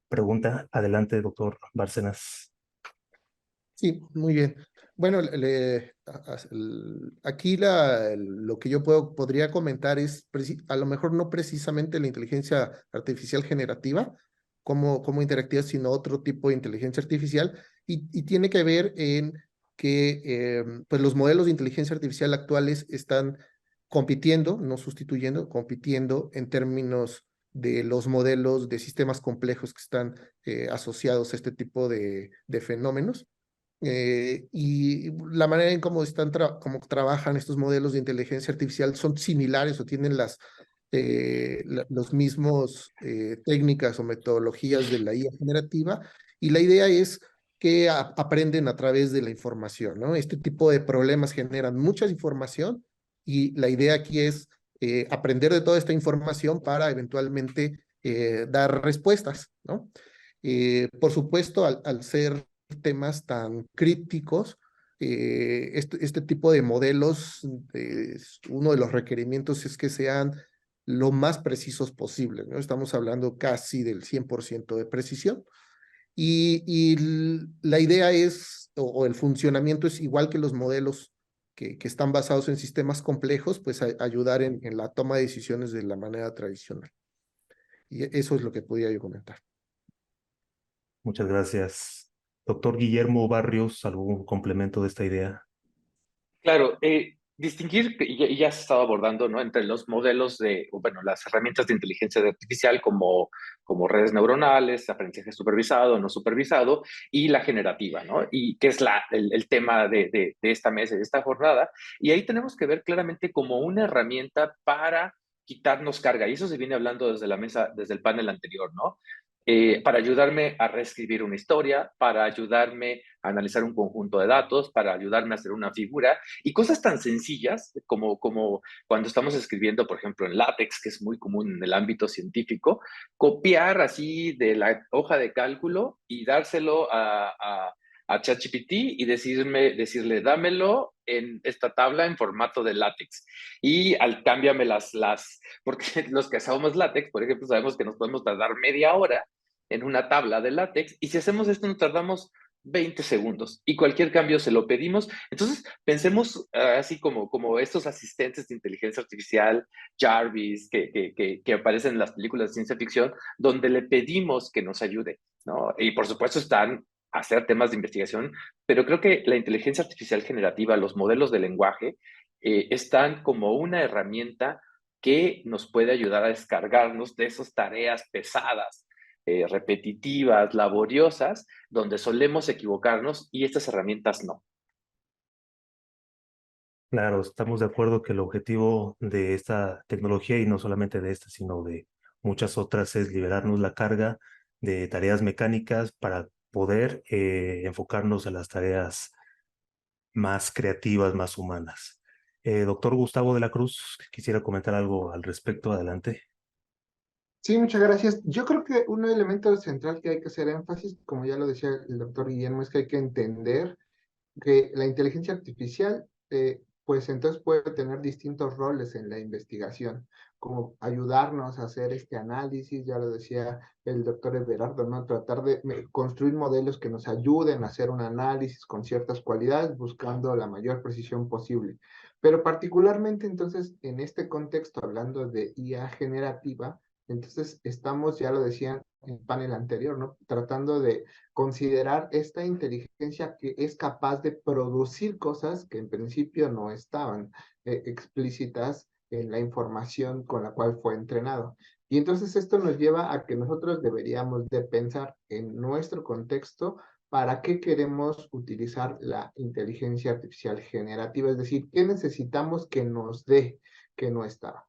pregunta. Adelante, doctor Bárcenas. Sí, muy bien. Bueno, aquí lo que yo podría comentar es, a lo mejor no precisamente la inteligencia artificial generativa como interactiva, sino otro tipo de inteligencia artificial, y tiene que ver en que pues los modelos de inteligencia artificial actuales están compitiendo, no sustituyendo, compitiendo en términos de los modelos de sistemas complejos que están asociados a este tipo de fenómenos. Y la manera en cómo cómo trabajan estos modelos de inteligencia artificial son similares o tienen los mismos técnicas o metodologías de la IA generativa, y la idea es que aprenden a través de la información, ¿no? Este tipo de problemas generan mucha información, y la idea aquí es aprender de toda esta información para eventualmente dar respuestas, ¿no? Por supuesto, al ser temas tan críticos, este tipo de modelos, uno de los requerimientos es que sean lo más precisos posible, ¿no? Estamos hablando casi del 100% de precisión, y la idea es, o el funcionamiento es igual que los modelos que están basados en sistemas complejos, pues ayudar en la toma de decisiones de la manera tradicional. Y eso es lo que podía yo comentar. Muchas gracias. Doctor Guillermo Barrios, ¿algún complemento de esta idea? Claro, distinguir, y ya se estaba abordando, ¿no? Entre los modelos bueno, las herramientas de inteligencia artificial como redes neuronales, aprendizaje supervisado, no supervisado, y la generativa, ¿no? Y que es el tema de esta mesa y de esta jornada. Y ahí tenemos que ver claramente como una herramienta para quitarnos carga. Y eso se viene hablando desde la mesa, desde el panel anterior, ¿no? Para ayudarme a reescribir una historia, para ayudarme a analizar un conjunto de datos, para ayudarme a hacer una figura, y cosas tan sencillas como cuando estamos escribiendo, por ejemplo, en LaTeX, que es muy común en el ámbito científico, copiar así de la hoja de cálculo y dárselo a ChatGPT y decirle, dámelo en esta tabla en formato de LaTeX. Y cámbiame porque los que sabemos LaTeX, por ejemplo, sabemos que nos podemos tardar media hora en una tabla de LaTeX, y si hacemos esto nos tardamos 20 segundos, y cualquier cambio se lo pedimos. Entonces, pensemos así como estos asistentes de inteligencia artificial, Jarvis, que aparecen en las películas de ciencia ficción, donde le pedimos que nos ayude, ¿no? Y por supuesto están hacer temas de investigación, pero creo que la inteligencia artificial generativa, los modelos de lenguaje, están como una herramienta que nos puede ayudar a descargarnos de esas tareas pesadas, repetitivas, laboriosas, donde solemos equivocarnos y estas herramientas no. Claro, estamos de acuerdo que el objetivo de esta tecnología, y no solamente de esta, sino de muchas otras, es liberarnos la carga de tareas mecánicas para poder enfocarnos en las tareas más creativas, más humanas. Doctor Gustavo de la Cruz, quisiera comentar algo al respecto. Adelante. Sí, muchas gracias. Yo creo que un elemento central que hay que hacer énfasis, como ya lo decía el doctor Guillermo, es que hay que entender que la inteligencia artificial, pues entonces puede tener distintos roles en la investigación, como ayudarnos a hacer este análisis, ya lo decía el doctor Everardo, ¿no? Tratar de construir modelos que nos ayuden a hacer un análisis con ciertas cualidades, buscando la mayor precisión posible. Pero particularmente entonces, en este contexto, hablando de IA generativa, entonces estamos, ya lo decían en el panel anterior, ¿no? Tratando de considerar esta inteligencia que es capaz de producir cosas que en principio no estaban explícitas en la información con la cual fue entrenado. Y entonces esto nos lleva a que nosotros deberíamos de pensar en nuestro contexto para qué queremos utilizar la inteligencia artificial generativa, es decir, qué necesitamos que nos dé que no estaba.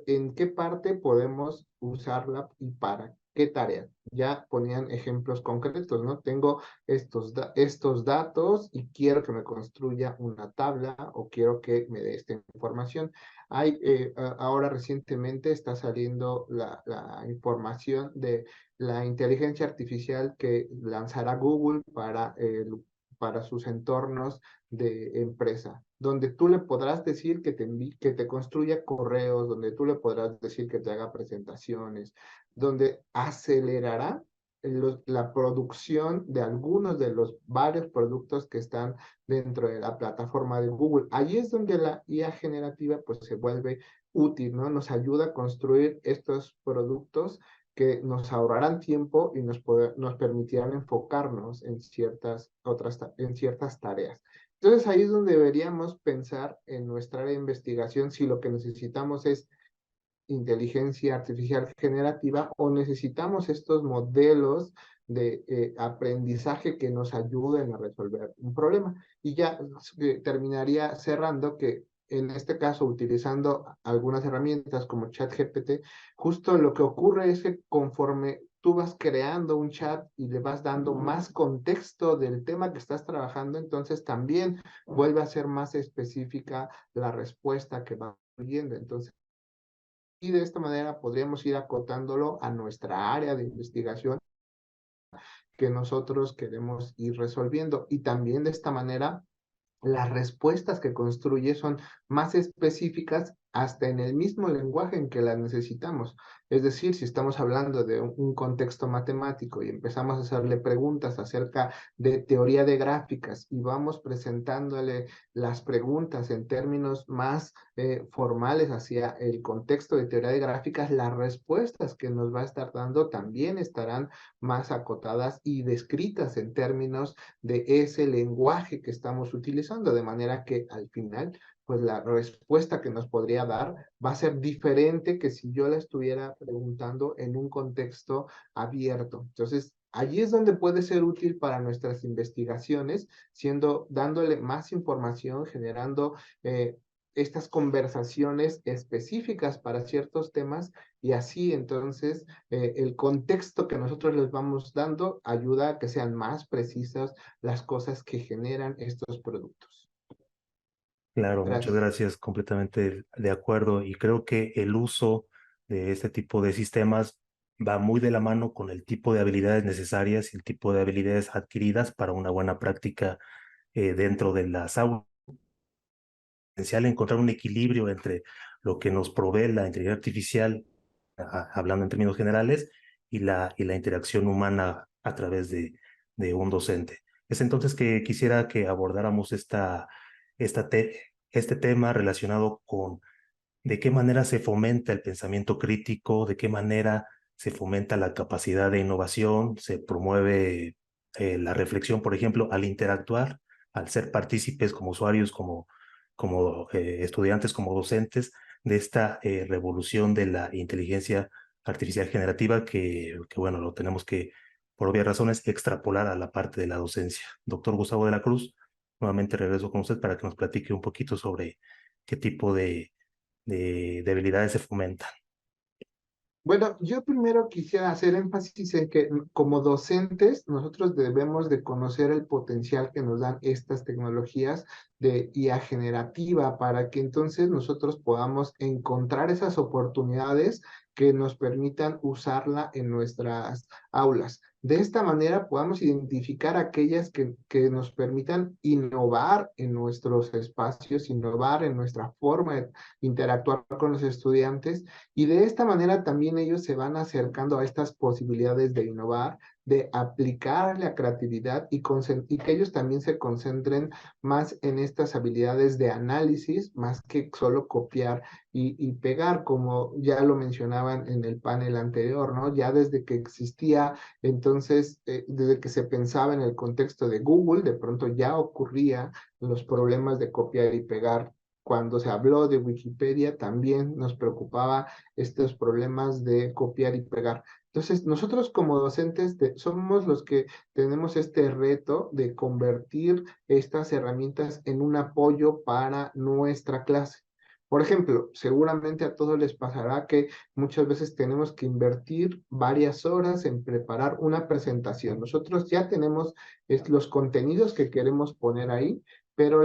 ¿En qué parte podemos usarla y para qué tarea? Ya ponían ejemplos concretos, ¿no? Tengo estos datos y quiero que me construya una tabla o quiero que me dé esta información. Ahora recientemente está saliendo la información de la inteligencia artificial que lanzará Google para sus entornos de empresa, donde tú le podrás decir que te construya correos, donde tú le podrás decir que te haga presentaciones, donde acelerará la producción de algunos de los varios productos que están dentro de la plataforma de Google. Ahí es donde la IA generativa pues se vuelve útil, ¿no? Nos ayuda a construir estos productos que nos ahorrarán tiempo y nos permitirán enfocarnos en en ciertas tareas. Entonces ahí es donde deberíamos pensar en nuestra área de investigación si lo que necesitamos es inteligencia artificial generativa o necesitamos estos modelos de aprendizaje que nos ayuden a resolver un problema. Y ya terminaría cerrando que en este caso, utilizando algunas herramientas como ChatGPT, justo lo que ocurre es que conforme tú vas creando un chat y le vas dando más contexto del tema que estás trabajando, entonces también vuelve a ser más específica la respuesta que va viendo. Entonces, y de esta manera podríamos ir acotándolo a nuestra área de investigación que nosotros queremos ir resolviendo. Y también de esta manera las respuestas que construye son más específicas hasta en el mismo lenguaje en que las necesitamos. Es decir, si estamos hablando de un contexto matemático y empezamos a hacerle preguntas acerca de teoría de gráficas y vamos presentándole las preguntas en términos más formales hacia el contexto de teoría de gráficas, las respuestas que nos va a estar dando también estarán más acotadas y descritas en términos de ese lenguaje que estamos utilizando, de manera que al final, pues la respuesta que nos podría dar va a ser diferente que si yo la estuviera preguntando en un contexto abierto. Entonces, allí es donde puede ser útil para nuestras investigaciones, dándole más información, generando estas conversaciones específicas para ciertos temas y así entonces el contexto que nosotros les vamos dando ayuda a que sean más precisas las cosas que generan estos productos. Claro, muchas Gracias. gracias. Completamente de acuerdo. Y creo que el uso de este tipo de sistemas va muy de la mano con el tipo de habilidades necesarias y el tipo de habilidades adquiridas para una buena práctica dentro de las aulas. Esencial encontrar un equilibrio entre lo que nos provee la inteligencia artificial, hablando en términos generales, y la interacción humana a través de un docente. Es entonces que quisiera que abordáramos este tema relacionado con de qué manera se fomenta el pensamiento crítico, de qué manera se fomenta la capacidad de innovación, se promueve la reflexión, por ejemplo, al interactuar, al ser partícipes como usuarios, como estudiantes, como docentes, de esta revolución de la inteligencia artificial generativa bueno, lo tenemos que, por obvias razones, extrapolar a la parte de la docencia. Doctor Gustavo de la Cruz, nuevamente regreso con usted para que nos platique un poquito sobre qué tipo de habilidades se fomentan. Bueno, yo primero quisiera hacer énfasis en que como docentes nosotros debemos de conocer el potencial que nos dan estas tecnologías de IA generativa para que entonces nosotros podamos encontrar esas oportunidades que nos permitan usarla en nuestras aulas. De esta manera podamos identificar aquellas que nos permitan innovar en nuestros espacios, innovar en nuestra forma de interactuar con los estudiantes y de esta manera también ellos se van acercando a estas posibilidades de innovar, de aplicar la creatividad y que ellos también se concentren más en estas habilidades de análisis, más que solo copiar y pegar, como ya lo mencionaban en el panel anterior, ¿no? Ya desde que existía, entonces, desde que se pensaba en el contexto de Google, de pronto ya ocurría los problemas de copiar y pegar. Cuando se habló de Wikipedia, también nos preocupaba estos problemas de copiar y pegar. Entonces, nosotros como docentes somos los que tenemos este reto de convertir estas herramientas en un apoyo para nuestra clase. Por ejemplo, seguramente a todos les pasará que muchas veces tenemos que invertir varias horas en preparar una presentación. Nosotros ya tenemos los contenidos que queremos poner ahí, pero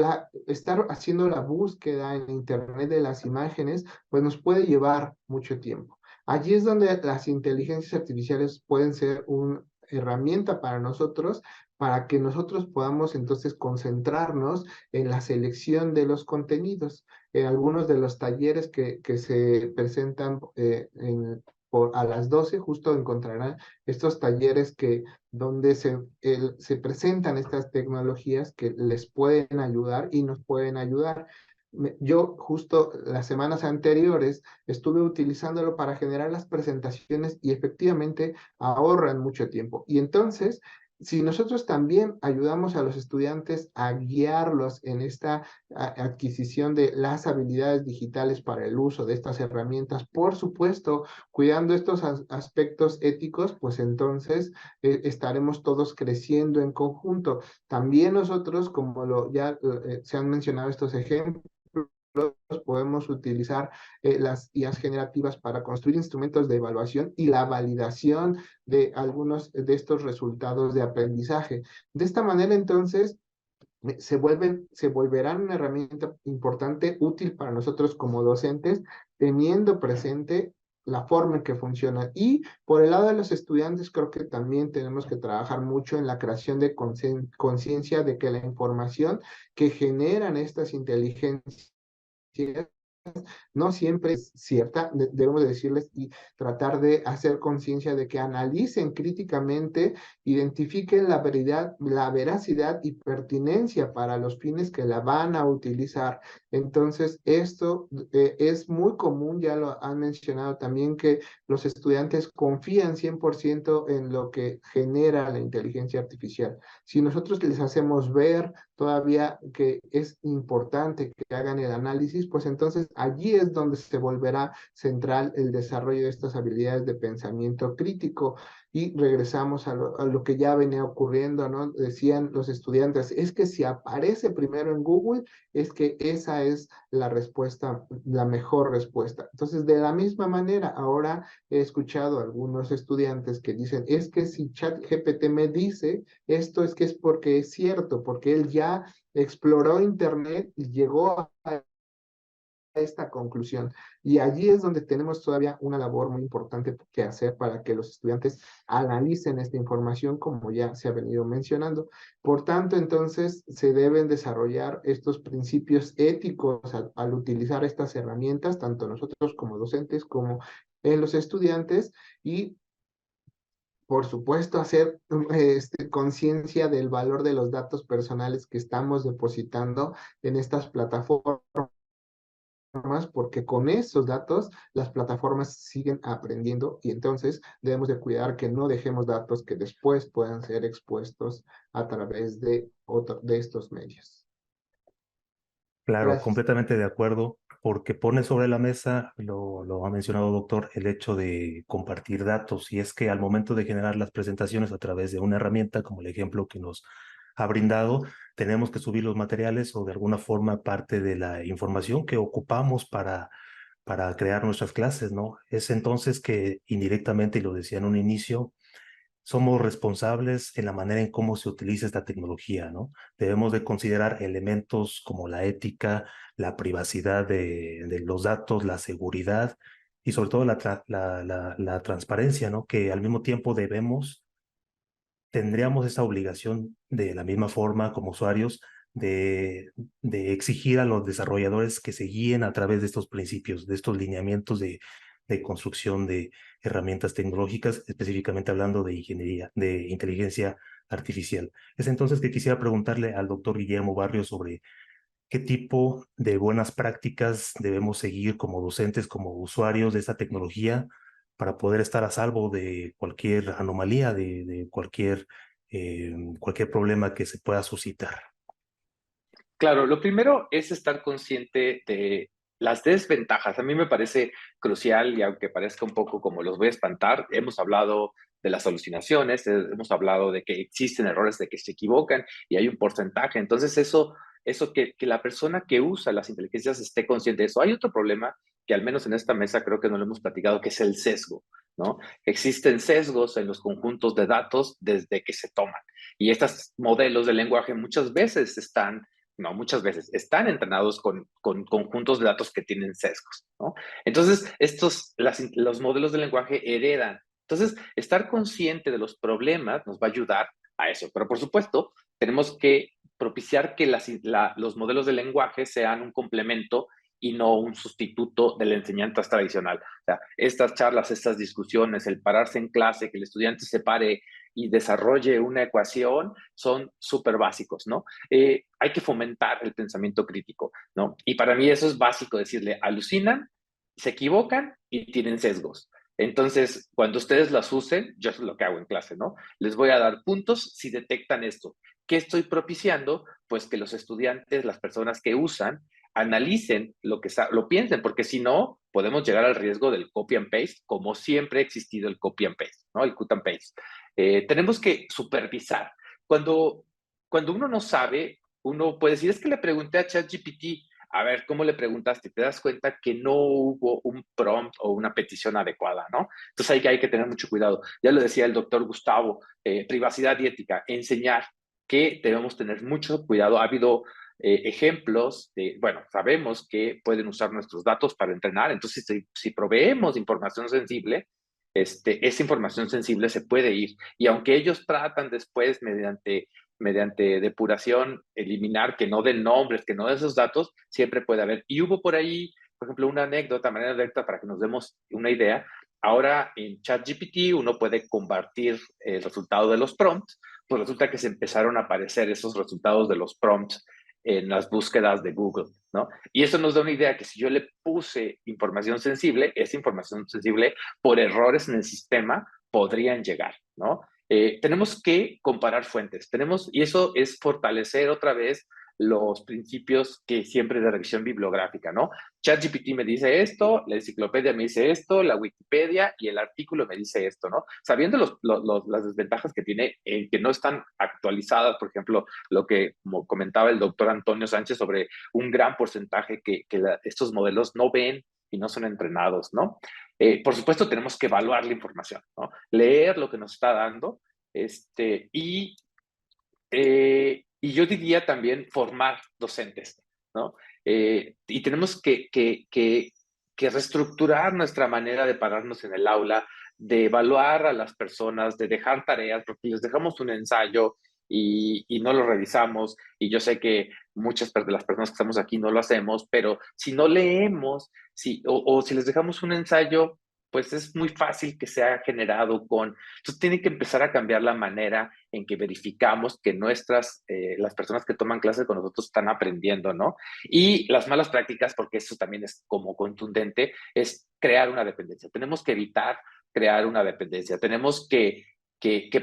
estar haciendo la búsqueda en internet de las imágenes, pues nos puede llevar mucho tiempo. Allí es donde las inteligencias artificiales pueden ser una herramienta para nosotros, para que nosotros podamos entonces concentrarnos en la selección de los contenidos. En algunos de los talleres que se presentan a las 12, justo encontrarán estos talleres donde se presentan estas tecnologías que les pueden ayudar y nos pueden ayudar. Yo justo las semanas anteriores estuve utilizándolo para generar las presentaciones y efectivamente ahorran mucho tiempo. Y entonces, si nosotros también ayudamos a los estudiantes a guiarlos en esta adquisición de las habilidades digitales para el uso de estas herramientas, por supuesto, cuidando estos aspectos éticos, pues entonces estaremos todos creciendo en conjunto. También nosotros, como ya se han mencionado estos ejemplos, podemos utilizar las IAs generativas para construir instrumentos de evaluación y la validación de algunos de estos resultados de aprendizaje. De esta manera, entonces, se volverán una herramienta importante, útil para nosotros como docentes, teniendo presente la forma en que funciona. Y por el lado de los estudiantes, creo que también tenemos que trabajar mucho en la creación de conciencia de que la información que generan estas inteligencias no siempre es cierta, debemos decirles y tratar de hacer conciencia de que analicen críticamente, identifiquen la veracidad y pertinencia para los fines que la van a utilizar. Entonces, esto es muy común, ya lo han mencionado también, que los estudiantes confían 100% en lo que genera la inteligencia artificial. Si nosotros les hacemos ver todavía que es importante que hagan el análisis, pues entonces allí es donde se volverá central el desarrollo de estas habilidades de pensamiento crítico. Y regresamos a lo que ya venía ocurriendo, ¿no? Decían los estudiantes, es que si aparece primero en Google, es que esa es la respuesta, la mejor respuesta. Entonces, de la misma manera, ahora he escuchado a algunos estudiantes que dicen, es que si ChatGPT me dice esto, es que es porque es cierto, porque él ya exploró Internet y llegó a esta conclusión. Y allí es donde tenemos todavía una labor muy importante que hacer para que los estudiantes analicen esta información, como ya se ha venido mencionando. Por tanto, entonces, se deben desarrollar estos principios éticos al utilizar estas herramientas, tanto nosotros como docentes, como en los estudiantes, y por supuesto, hacer conciencia del valor de los datos personales que estamos depositando en estas plataformas plataformas, porque con esos datos las plataformas siguen aprendiendo y entonces debemos de cuidar que no dejemos datos que después puedan ser expuestos a través de estos medios. Claro, Gracias. completamente de acuerdo, porque pone sobre la mesa, lo ha mencionado doctor, el hecho de compartir datos. Y es que al momento de generar las presentaciones a través de una herramienta, como el ejemplo que nos ha brindado, tenemos que subir los materiales o de alguna forma parte de la información que ocupamos para crear nuestras clases, ¿no? Es entonces que indirectamente, y lo decía en un inicio, somos responsables en la manera en cómo se utiliza esta tecnología, ¿no? Debemos de considerar elementos como la ética, la privacidad de los datos, la seguridad y sobre todo la transparencia, ¿no? Que al mismo tiempo tendríamos esa obligación de la misma forma como usuarios de exigir a los desarrolladores que se guíen a través de estos principios, de estos lineamientos de construcción de herramientas tecnológicas, específicamente hablando de ingeniería, de inteligencia artificial. Es entonces que quisiera preguntarle al doctor Guillermo Barrio sobre qué tipo de buenas prácticas debemos seguir como docentes, como usuarios de esta tecnología para poder estar a salvo de cualquier anomalía, de cualquier problema que se pueda suscitar. Claro, lo primero es estar consciente de las desventajas. A mí me parece crucial y aunque parezca un poco como los voy a espantar, hemos hablado de las alucinaciones, hemos hablado de que existen errores, de que se equivocan y hay un porcentaje. Entonces eso que la persona que usa las inteligencias esté consciente de eso. Hay otro problema que al menos en esta mesa creo que no lo hemos platicado, que es el sesgo, ¿no? Existen sesgos en los conjuntos de datos desde que se toman. Y estos modelos de lenguaje muchas veces muchas veces están entrenados con conjuntos de datos que tienen sesgos, ¿no? Entonces, los modelos de lenguaje heredan. Entonces, estar consciente de los problemas nos va a ayudar a eso. Pero, por supuesto, tenemos que propiciar que los modelos de lenguaje sean un complemento y no un sustituto de la enseñanza tradicional. O sea, estas charlas, estas discusiones, el pararse en clase, que el estudiante se pare y desarrolle una ecuación, son súper básicos, ¿no? Hay que fomentar el pensamiento crítico, ¿no? Y para mí eso es básico, decirle, alucinan, se equivocan y tienen sesgos. Entonces, cuando ustedes las usen, yo es lo que hago en clase, ¿no? Les voy a dar puntos si detectan esto. ¿Qué estoy propiciando? Pues que los estudiantes, las personas que usan, analicen lo piensen, porque si no, podemos llegar al riesgo del copy and paste, como siempre ha existido el copy and paste, ¿no? El cut and paste. Tenemos que supervisar. Cuando uno no sabe, uno puede decir, es que le pregunté a ChatGPT, a ver, ¿cómo le preguntaste? Te das cuenta que no hubo un prompt o una petición adecuada, ¿no? Entonces hay que tener mucho cuidado. Ya lo decía el doctor Gustavo, privacidad y ética, enseñar que debemos tener mucho cuidado. Ha habido ejemplos bueno, sabemos que pueden usar nuestros datos para entrenar, entonces si proveemos información sensible, esa información sensible se puede ir. Y aunque ellos tratan después, mediante depuración, eliminar que no den nombres, que no den esos datos, siempre puede haber. Y hubo por ahí, por ejemplo, una anécdota, manera directa para que nos demos una idea. Ahora en ChatGPT uno puede compartir el resultado de los prompts, pues resulta que se empezaron a aparecer esos resultados de los prompts en las búsquedas de Google, ¿no? Y eso nos da una idea que si yo le puse información sensible, esa información sensible por errores en el sistema podrían llegar, ¿no? Tenemos que comparar fuentes, y eso es fortalecer otra vez los principios que siempre de revisión bibliográfica, ¿no? ChatGPT me dice esto, la enciclopedia me dice esto, la Wikipedia y el artículo me dice esto, ¿no? Sabiendo las desventajas que tiene, que no están actualizadas, por ejemplo, lo que comentaba el doctor Antonio Sánchez sobre un gran porcentaje que estos modelos no ven y no son entrenados, ¿no? Por supuesto, tenemos que evaluar la información, ¿no? Leer lo que nos está dando, y yo diría también formar docentes, ¿no? Y tenemos que reestructurar nuestra manera de pararnos en el aula, de evaluar a las personas, de dejar tareas, porque les dejamos un ensayo y no lo revisamos. Y yo sé que muchas de las personas que estamos aquí no lo hacemos, pero si no leemos, o si les dejamos un ensayo pues es muy fácil que sea generado con... Entonces tiene que empezar a cambiar la manera en que verificamos que las personas que toman clases con nosotros están aprendiendo, ¿no? Y las malas prácticas, porque eso también es como contundente, es crear una dependencia. Tenemos que evitar crear una dependencia. Tenemos que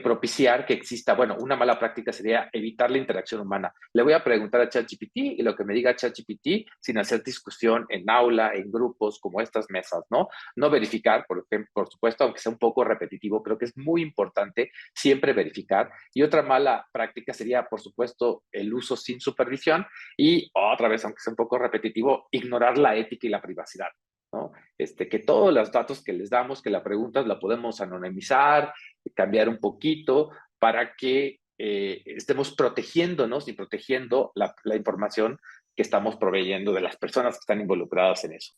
propiciar que exista, bueno, una mala práctica sería evitar la interacción humana. Le voy a preguntar a ChatGPT y lo que me diga ChatGPT sin hacer discusión en aula, en grupos como estas mesas, ¿no? No verificar, por ejemplo, por supuesto, aunque sea un poco repetitivo, creo que es muy importante siempre verificar. Y otra mala práctica sería, por supuesto, el uso sin supervisión y otra vez, aunque sea un poco repetitivo, ignorar la ética y la privacidad, ¿no? Que todos los datos que les damos, que la pregunta la podemos anonimizar, cambiar un poquito para que estemos protegiéndonos y protegiendo la información que estamos proveyendo de las personas que están involucradas en eso.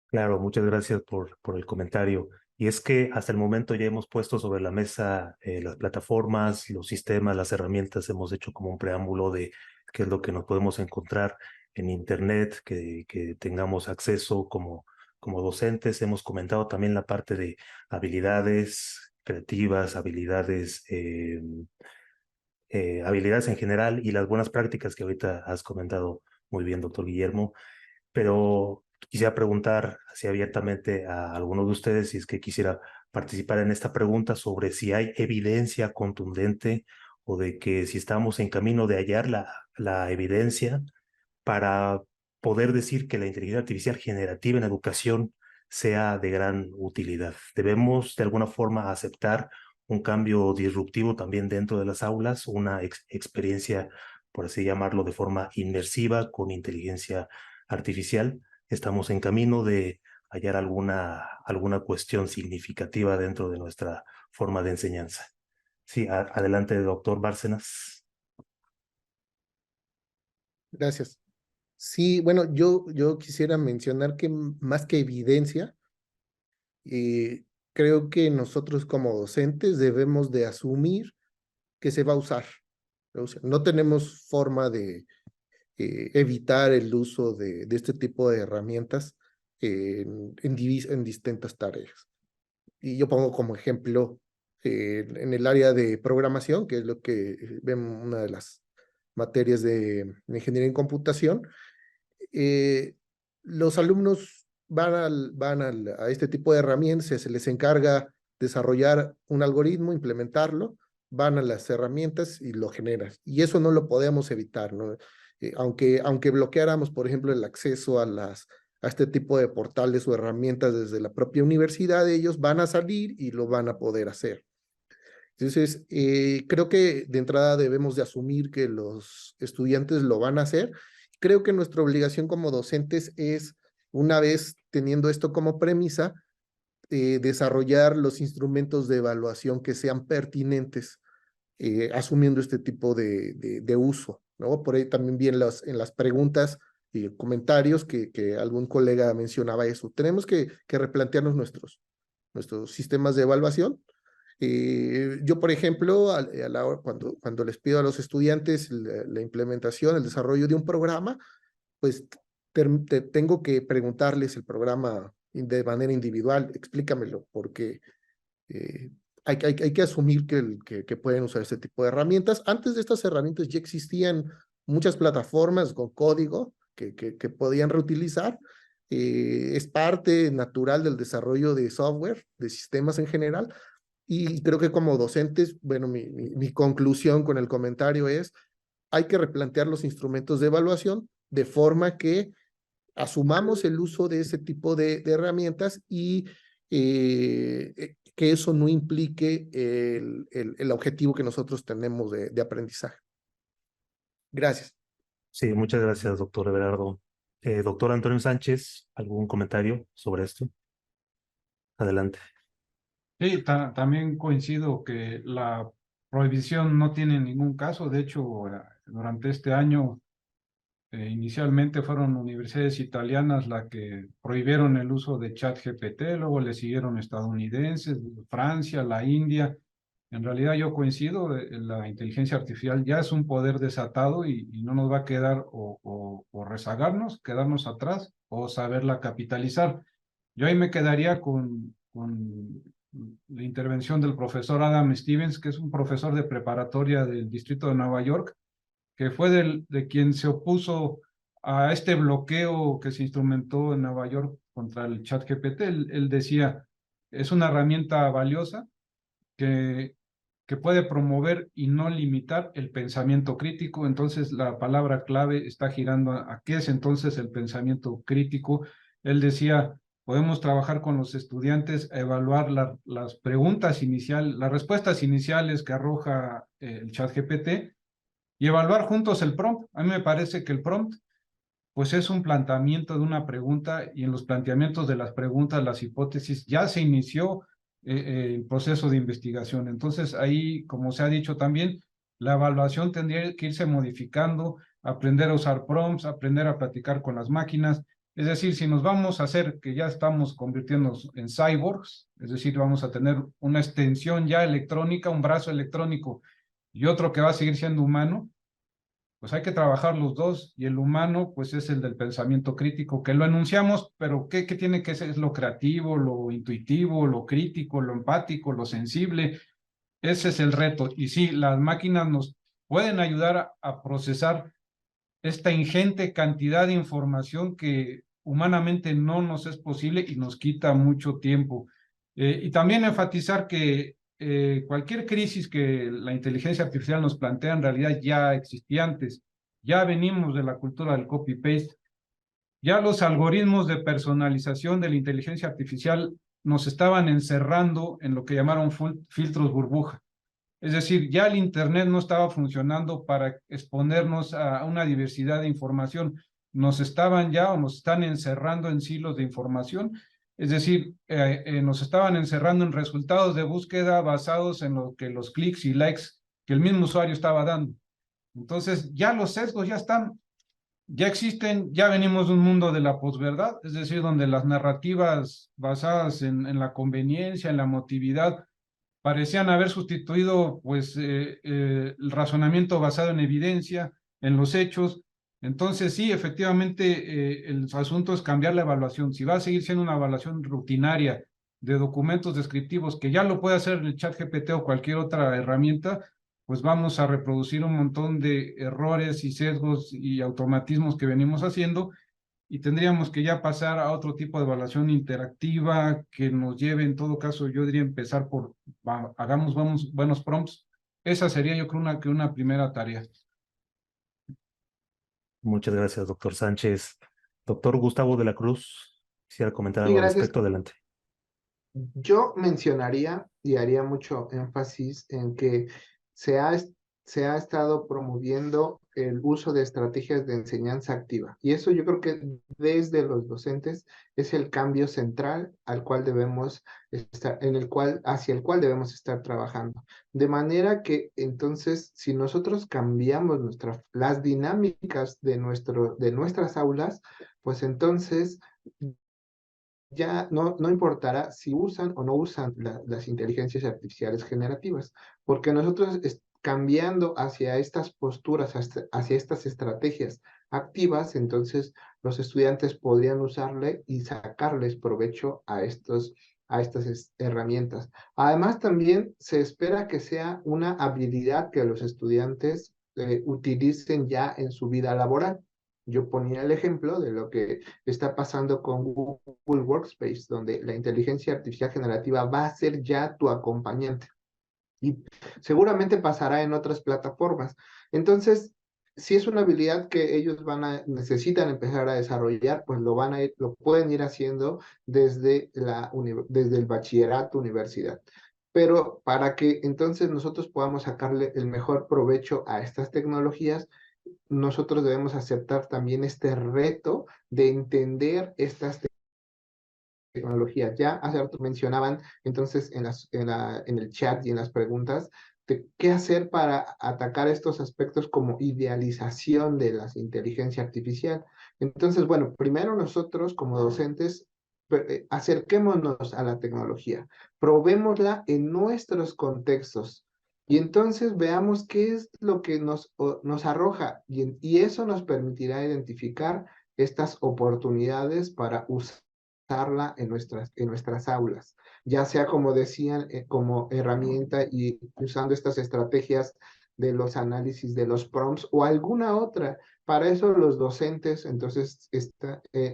Claro, muchas gracias por el comentario. Y es que hasta el momento ya hemos puesto sobre la mesa las plataformas, los sistemas, las herramientas, hemos hecho como un preámbulo de qué es lo que nos podemos encontrar en Internet, que tengamos acceso como docentes. Hemos comentado también la parte de habilidades creativas, habilidades en general y las buenas prácticas que ahorita has comentado muy bien, doctor Guillermo. Pero quisiera preguntar así abiertamente a alguno de ustedes si es que quisiera participar en esta pregunta sobre si hay evidencia contundente o de que si estamos en camino de hallar la evidencia para poder decir que la inteligencia artificial generativa en educación sea de gran utilidad. Debemos de alguna forma aceptar un cambio disruptivo también dentro de las aulas, una experiencia, por así llamarlo, de forma inmersiva con inteligencia artificial. Estamos en camino de hallar alguna cuestión significativa dentro de nuestra forma de enseñanza. Sí, adelante, doctor Bárcenas. Gracias. Sí, bueno, yo quisiera mencionar que más que evidencia, eh, creo que nosotros como docentes debemos de asumir que se va a usar. O sea, no tenemos forma de evitar el uso de este tipo de herramientas en distintas tareas. Y yo pongo como ejemplo en el área de programación, que es lo que vemos una de las materias de ingeniería en computación. Los alumnos a este tipo de herramientas, se les encarga desarrollar un algoritmo, implementarlo, van a las herramientas y lo generan. Y eso no lo podemos evitar, ¿no? Aunque bloqueáramos, por ejemplo, el acceso a este tipo de portales o herramientas desde la propia universidad, ellos van a salir y lo van a poder hacer. Entonces, creo que de entrada debemos de asumir que los estudiantes lo van a hacer. Creo que nuestra obligación como docentes es, una vez teniendo esto como premisa, desarrollar los instrumentos de evaluación que sean pertinentes, asumiendo este tipo de uso, ¿no? Por ahí también vi en las preguntas y comentarios que algún colega mencionaba eso. Tenemos que replantearnos nuestros sistemas de evaluación. Yo, por ejemplo, cuando les pido a los estudiantes la implementación, el desarrollo de un programa, pues tengo que preguntarles el programa de manera individual, explícamelo, porque hay que asumir que pueden usar este tipo de herramientas. Antes de estas herramientas ya existían muchas plataformas con código que podían reutilizar. Es parte natural del desarrollo de software, de sistemas en general. Y creo que como docentes, bueno, mi conclusión con el comentario es, hay que replantear los instrumentos de evaluación de forma que asumamos el uso de ese tipo de herramientas y que eso no implique el objetivo que nosotros tenemos de aprendizaje. Gracias. Sí, muchas gracias, doctor Everardo. Doctor Antonio Sánchez, ¿algún comentario sobre esto? Adelante. Sí, también coincido que la prohibición no tiene ningún caso. De hecho, durante este año, inicialmente fueron universidades italianas las que prohibieron el uso de ChatGPT, luego le siguieron estadounidenses, Francia, la India. En realidad yo coincido, la inteligencia artificial ya es un poder desatado y no nos va a quedar o rezagarnos, quedarnos atrás o saberla capitalizar. Yo ahí me quedaría con la intervención del profesor Adam Stevens, que es un profesor de preparatoria del Distrito de Nueva York, que fue de quien se opuso a este bloqueo que se instrumentó en Nueva York contra el ChatGPT. Él decía, es una herramienta valiosa que puede promover y no limitar el pensamiento crítico. Entonces la palabra clave está girando a qué es entonces el pensamiento crítico. Él decía, podemos trabajar con los estudiantes a evaluar las preguntas iniciales, las respuestas iniciales que arroja el ChatGPT y evaluar juntos el prompt. A mí me parece que el prompt pues es un planteamiento de una pregunta y en los planteamientos de las preguntas, las hipótesis, ya se inició el proceso de investigación. Entonces ahí, como se ha dicho también, la evaluación tendría que irse modificando, aprender a usar prompts, aprender a platicar con las máquinas. Es decir, si nos vamos a hacer que ya estamos convirtiéndonos en cyborgs, es decir, vamos a tener una extensión ya electrónica, un brazo electrónico y otro que va a seguir siendo humano, pues hay que trabajar los dos y el humano pues es el del pensamiento crítico, que lo enunciamos, pero ¿qué tiene que ser? Es lo creativo, lo intuitivo, lo crítico, lo empático, lo sensible. Ese es el reto. Y sí, las máquinas nos pueden ayudar a procesar esta ingente cantidad de información que humanamente no nos es posible y nos quita mucho tiempo. Y también enfatizar que cualquier crisis que la inteligencia artificial nos plantea en realidad ya existía antes. Ya venimos de la cultura del copy-paste. Ya los algoritmos de personalización de la inteligencia artificial nos estaban encerrando en lo que llamaron filtros burbuja. Es decir, ya el Internet no estaba funcionando para exponernos a una diversidad de información. Nos estaban ya o nos están encerrando en silos de información. Es decir, nos estaban encerrando en resultados de búsqueda basados en lo que los clics y likes que el mismo usuario estaba dando. Entonces, ya los sesgos ya están, ya existen, ya venimos de un mundo de la posverdad, es decir, donde las narrativas basadas en la conveniencia, en la emotividad, parecían haber sustituido pues el razonamiento basado en evidencia, en los hechos. Entonces sí, efectivamente el asunto es cambiar la evaluación. Si va a seguir siendo una evaluación rutinaria de documentos descriptivos que ya lo puede hacer el ChatGPT o cualquier otra herramienta, pues vamos a reproducir un montón de errores y sesgos y automatismos que venimos haciendo y tendríamos que ya pasar a otro tipo de evaluación interactiva que nos lleve, en todo caso, yo diría empezar por, hagamos buenos prompts. Esa sería yo creo una primera tarea. Muchas gracias, doctor Sánchez. Doctor Gustavo de la Cruz, quisiera comentar Sí, algo al gracias. respecto. Adelante. Yo mencionaría y haría mucho énfasis en que se ha, se ha estado promoviendo el uso de estrategias de enseñanza activa. Y eso yo creo que desde los docentes es el cambio central al cual debemos estar, hacia el cual debemos estar trabajando. De manera que entonces, si nosotros cambiamos las dinámicas de nuestras aulas, pues entonces ya no importará si usan o no usan las inteligencias artificiales generativas, porque nosotros cambiando hacia estas posturas, hacia estas estrategias activas, entonces los estudiantes podrían usarle y sacarles provecho a estas herramientas. Además, también se espera que sea una habilidad que los estudiantes utilicen ya en su vida laboral. Yo ponía el ejemplo de lo que está pasando con Google Workspace, donde la inteligencia artificial generativa va a ser ya tu acompañante. Y seguramente pasará en otras plataformas. Entonces, si es una habilidad que ellos necesitan empezar a desarrollar, pues lo pueden ir haciendo desde el bachillerato, universidad. Pero para que entonces nosotros podamos sacarle el mejor provecho a estas tecnologías, nosotros debemos aceptar también este reto de entender estas tecnologías. Ya hace rato mencionaban entonces en el chat y en las preguntas de qué hacer para atacar estos aspectos como idealización de la inteligencia artificial. Entonces, bueno, primero nosotros como docentes acerquémonos a la tecnología, probémosla en nuestros contextos. Y entonces veamos qué es lo que nos arroja y eso nos permitirá identificar estas oportunidades para usar usarla en nuestras aulas, ya sea como decían, como herramienta y usando estas estrategias de los análisis de los prompts o alguna otra. Para eso los docentes entonces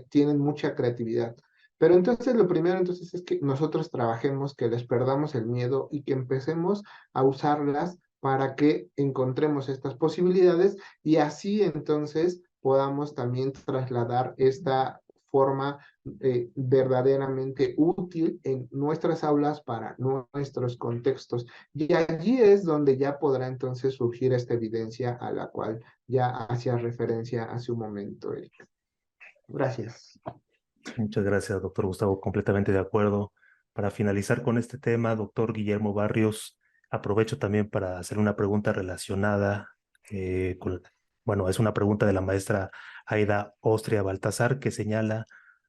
tienen mucha creatividad. Pero entonces lo primero entonces es que nosotros trabajemos, que les perdamos el miedo y que empecemos a usarlas para que encontremos estas posibilidades y así entonces podamos también trasladar esta forma verdaderamente útil en nuestras aulas para nuestros contextos. Y allí es donde ya podrá entonces surgir esta evidencia a la cual ya hacía referencia hace un momento, Erika. Gracias. Muchas gracias, doctor Gustavo. Completamente de acuerdo. Para finalizar con este tema, doctor Guillermo Barrios, aprovecho también para hacer una pregunta relacionada bueno, es una pregunta de la maestra Aida Ostria Baltazar que señala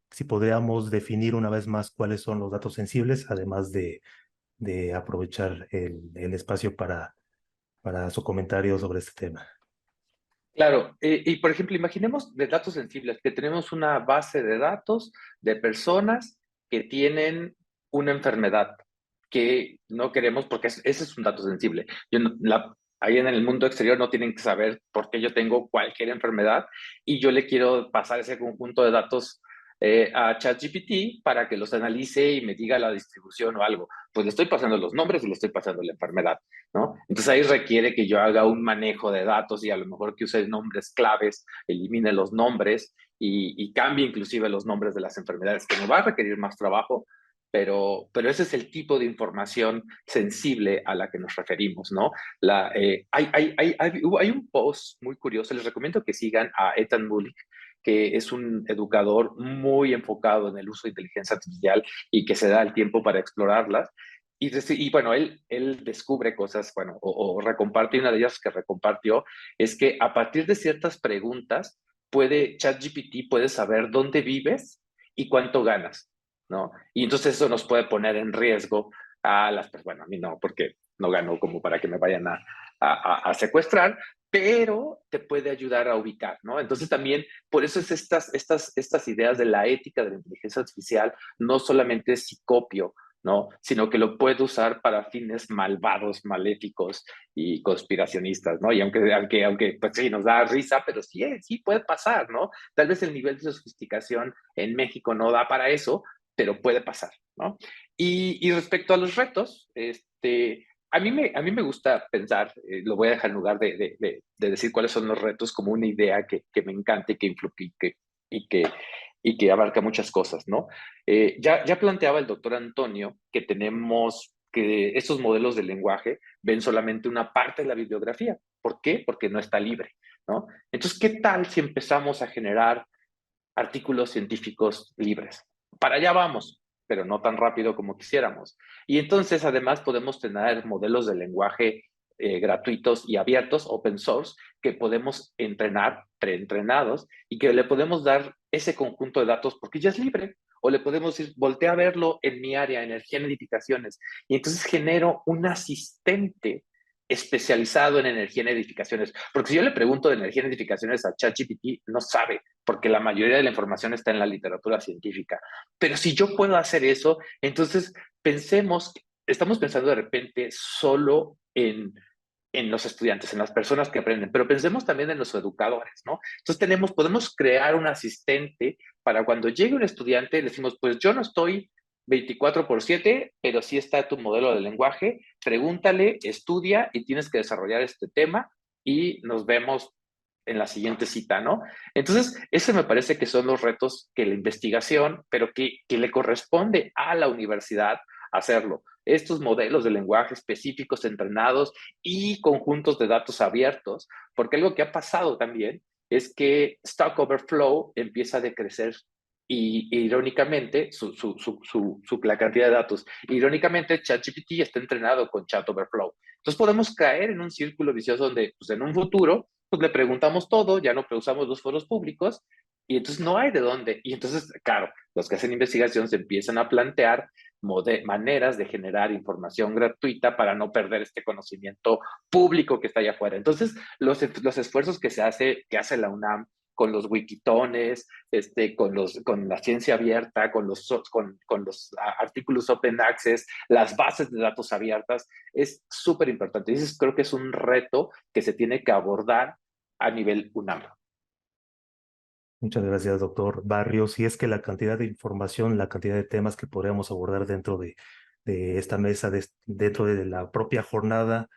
si podríamos definir una vez más cuáles son los datos sensibles, además de aprovechar el espacio para su comentario sobre este tema. Claro, y por ejemplo, imaginemos de datos sensibles que tenemos una base de datos de personas que tienen una enfermedad que no queremos porque ese es un dato sensible. Ahí en el mundo exterior no tienen que saber por qué yo tengo cualquier enfermedad y yo le quiero pasar ese conjunto de datos a ChatGPT para que los analice y me diga la distribución o algo. Pues le estoy pasando los nombres y le estoy pasando la enfermedad, ¿no? Entonces ahí requiere que yo haga un manejo de datos y a lo mejor que use nombres claves, elimine los nombres y cambie inclusive los nombres de las enfermedades, que me va a requerir más trabajo, pero ese es el tipo de información sensible a la que nos referimos, ¿no? Hay un post muy curioso, les recomiendo que sigan a Ethan Mullick, que es un educador muy enfocado en el uso de inteligencia artificial y que se da el tiempo para explorarlas. Y bueno, él descubre cosas, bueno, o recomparte, una de ellas que recompartió es que a partir de ciertas preguntas, ChatGPT puede saber dónde vives y cuánto ganas, ¿no? Y entonces eso nos puede poner en riesgo a las personas, bueno, a mí no, porque no gano como para que me vayan a secuestrar, pero te puede ayudar a ubicar, ¿no? Entonces también, por eso es estas ideas de la ética de la inteligencia artificial, no solamente es si copio, ¿no? Sino que lo puede usar para fines malvados, maléficos y conspiracionistas, ¿no? Y aunque pues sí, nos da risa, pero sí puede pasar, ¿no? Tal vez el nivel de sofisticación en México no da para eso, pero puede pasar, ¿no? Y respecto a los retos, a mí me gusta pensar, lo voy a dejar en lugar de decir cuáles son los retos, como una idea que me encante, que influye y que abarca muchas cosas, ¿no? Ya planteaba el doctor Antonio que estos modelos de lenguaje ven solamente una parte de la bibliografía. ¿Por qué? Porque no está libre, ¿no? Entonces, ¿qué tal si empezamos a generar artículos científicos libres? Para allá vamos, pero no tan rápido como quisiéramos. Y entonces, además, podemos tener modelos de lenguaje gratuitos y abiertos, open source, que podemos entrenar, preentrenados, y que le podemos dar ese conjunto de datos porque ya es libre. O le podemos decir, voltea a verlo en mi área, energía en edificaciones. Y entonces genero un asistente especializado en energía en edificaciones. Porque si yo le pregunto de energía en edificaciones a ChatGPT, no sabe, porque la mayoría de la información está en la literatura científica. Pero si yo puedo hacer eso, entonces estamos pensando de repente solo en los estudiantes, en las personas que aprenden, pero pensemos también en los educadores, ¿no? Entonces podemos crear un asistente para cuando llegue un estudiante, le decimos, pues yo no estoy 24/7, pero sí está tu modelo de lenguaje, pregúntale, estudia y tienes que desarrollar este tema y nos vemos en la siguiente cita, ¿no? Entonces, ese me parece que son los retos que la investigación, pero que le corresponde a la universidad hacerlo. Estos modelos de lenguaje específicos, entrenados y conjuntos de datos abiertos, porque algo que ha pasado también es que Stack Overflow empieza a decrecer y irónicamente, la cantidad de datos. Irónicamente, ChatGPT está entrenado con Chat Overflow. Entonces podemos caer en un círculo vicioso donde pues, en un futuro pues, le preguntamos todo, ya no usamos los foros públicos y entonces no hay de dónde. Y entonces, claro, los que hacen investigación se empiezan a plantear maneras de generar información gratuita para no perder este conocimiento público que está allá afuera. Entonces, los esfuerzos que hace la UNAM con los wikitones, con la ciencia abierta, con los artículos open access, las bases de datos abiertas, es súper importante. Y eso creo que es un reto que se tiene que abordar a nivel UNAM. Muchas gracias, doctor Barrios. Y es que la cantidad de información, la cantidad de temas que podríamos abordar dentro de esta mesa, dentro de la propia jornada,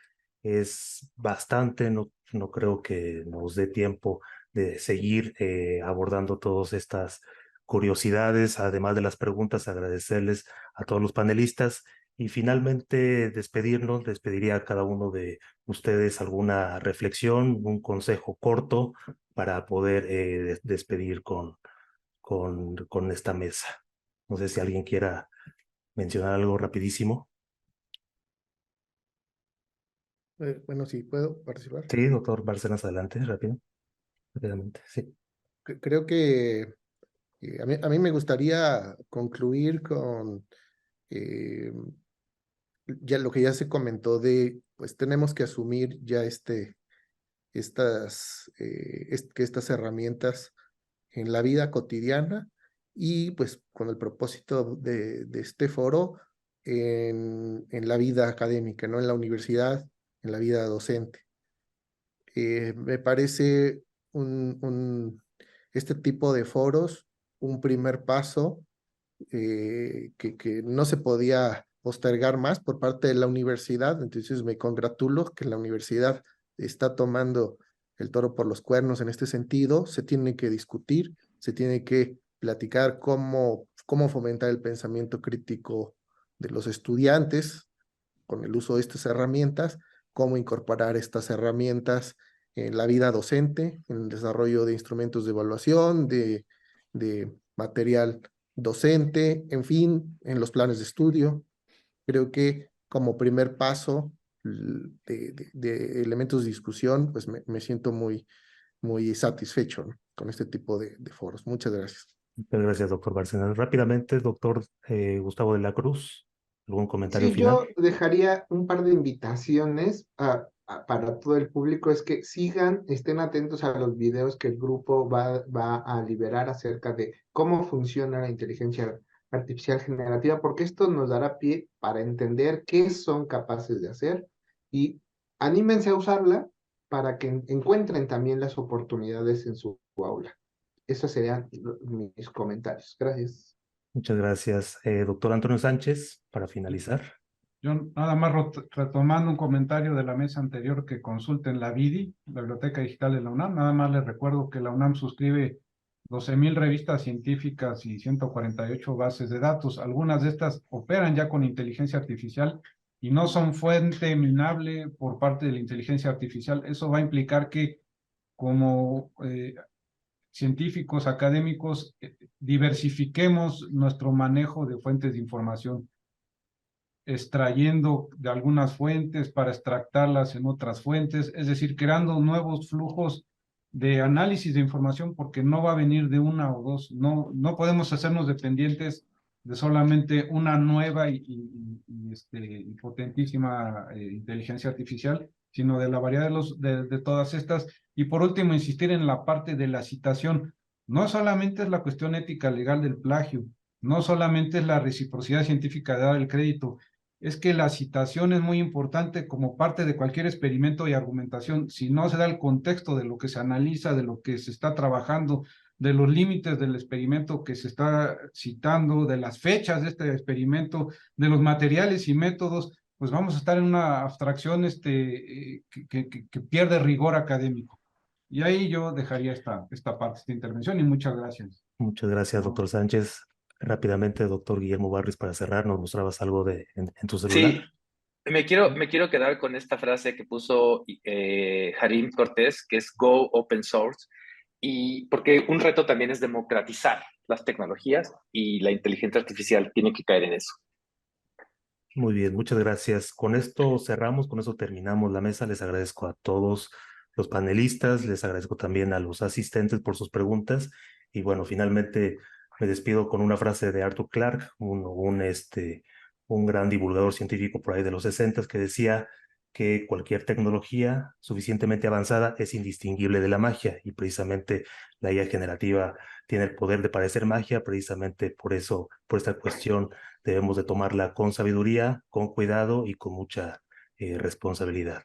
es bastante. No creo que nos dé tiempo de seguir abordando todas estas curiosidades, además de las preguntas, agradecerles a todos los panelistas y finalmente despediría a cada uno de ustedes alguna reflexión, un consejo corto para poder despedir con esta mesa. No sé si alguien quiera mencionar algo rapidísimo. Bueno, sí, ¿puedo participar? Sí, doctor Bárcenas, adelante, rápidamente, sí. Creo que a mí me gustaría concluir con ya lo que ya se comentó pues tenemos que asumir ya que estas herramientas en la vida cotidiana y pues con el propósito de este foro en la vida académica, ¿no? En la universidad, en la vida docente. Me parece este tipo de foros un primer paso que no se podía postergar más por parte de la universidad. Entonces me congratulo que la universidad está tomando el toro por los cuernos en este sentido. Se tiene que discutir, se tiene que platicar cómo fomentar el pensamiento crítico de los estudiantes con el uso de estas herramientas, cómo incorporar estas herramientas en la vida docente, en el desarrollo de instrumentos de evaluación, de material docente, en fin, en los planes de estudio. Creo que como primer paso de elementos de discusión, pues me siento muy satisfecho, ¿no? Con este tipo de foros. Muchas gracias. Muchas gracias, doctor Bárcenas. Rápidamente, doctor Gustavo de la Cruz, ¿algún comentario Sí, final? yo dejaría un par de invitaciones para todo el público, es que sigan, estén atentos a los videos que el grupo va a liberar acerca de cómo funciona la inteligencia artificial generativa, porque esto nos dará pie para entender qué son capaces de hacer y anímense a usarla para que encuentren también las oportunidades en su aula. Esos serían mis comentarios. Gracias. Muchas gracias. Doctor Antonio Sánchez, para finalizar. Yo nada más retomando un comentario de la mesa anterior, que consulten la BIDI, la Biblioteca Digital de la UNAM. Nada más les recuerdo que la UNAM suscribe 12,000 revistas científicas y 148 bases de datos. Algunas de estas operan ya con inteligencia artificial y no son fuente minable por parte de la inteligencia artificial. Eso va a implicar que como científicos, académicos, diversifiquemos nuestro manejo de fuentes de información, extrayendo de algunas fuentes para extractarlas en otras fuentes, es decir, creando nuevos flujos de análisis de información, porque no va a venir de una o dos, no podemos hacernos dependientes de solamente una nueva y potentísima inteligencia artificial, sino de la variedad de todas estas. Y por último, insistir en la parte de la citación. No solamente es la cuestión ética legal del plagio, no solamente es la reciprocidad científica de dar el crédito, es que la citación es muy importante como parte de cualquier experimento y argumentación. Si no se da el contexto de lo que se analiza, de lo que se está trabajando, de los límites del experimento que se está citando, de las fechas de este experimento, de los materiales y métodos, pues vamos a estar en una abstracción que pierde rigor académico. Y ahí yo dejaría esta parte, esta intervención, y muchas gracias. Muchas gracias, doctor Sánchez. Rápidamente, doctor Guillermo Barrios, para cerrar, ¿nos mostrabas algo en tu celular? Sí, me quiero quedar con esta frase que puso Harim Cortés, que es Go Open Source, y porque un reto también es democratizar las tecnologías y la inteligencia artificial tiene que caer en eso. Muy bien, muchas gracias. Con esto cerramos, con eso terminamos la mesa. Les agradezco a todos los panelistas, les agradezco también a los asistentes por sus preguntas. Y bueno, finalmente me despido con una frase de Arthur Clarke, un gran divulgador científico por ahí de los 60, que decía que cualquier tecnología suficientemente avanzada es indistinguible de la magia, y precisamente la IA generativa tiene el poder de parecer magia. Precisamente por eso, por esta cuestión, debemos de tomarla con sabiduría, con cuidado y con mucha responsabilidad.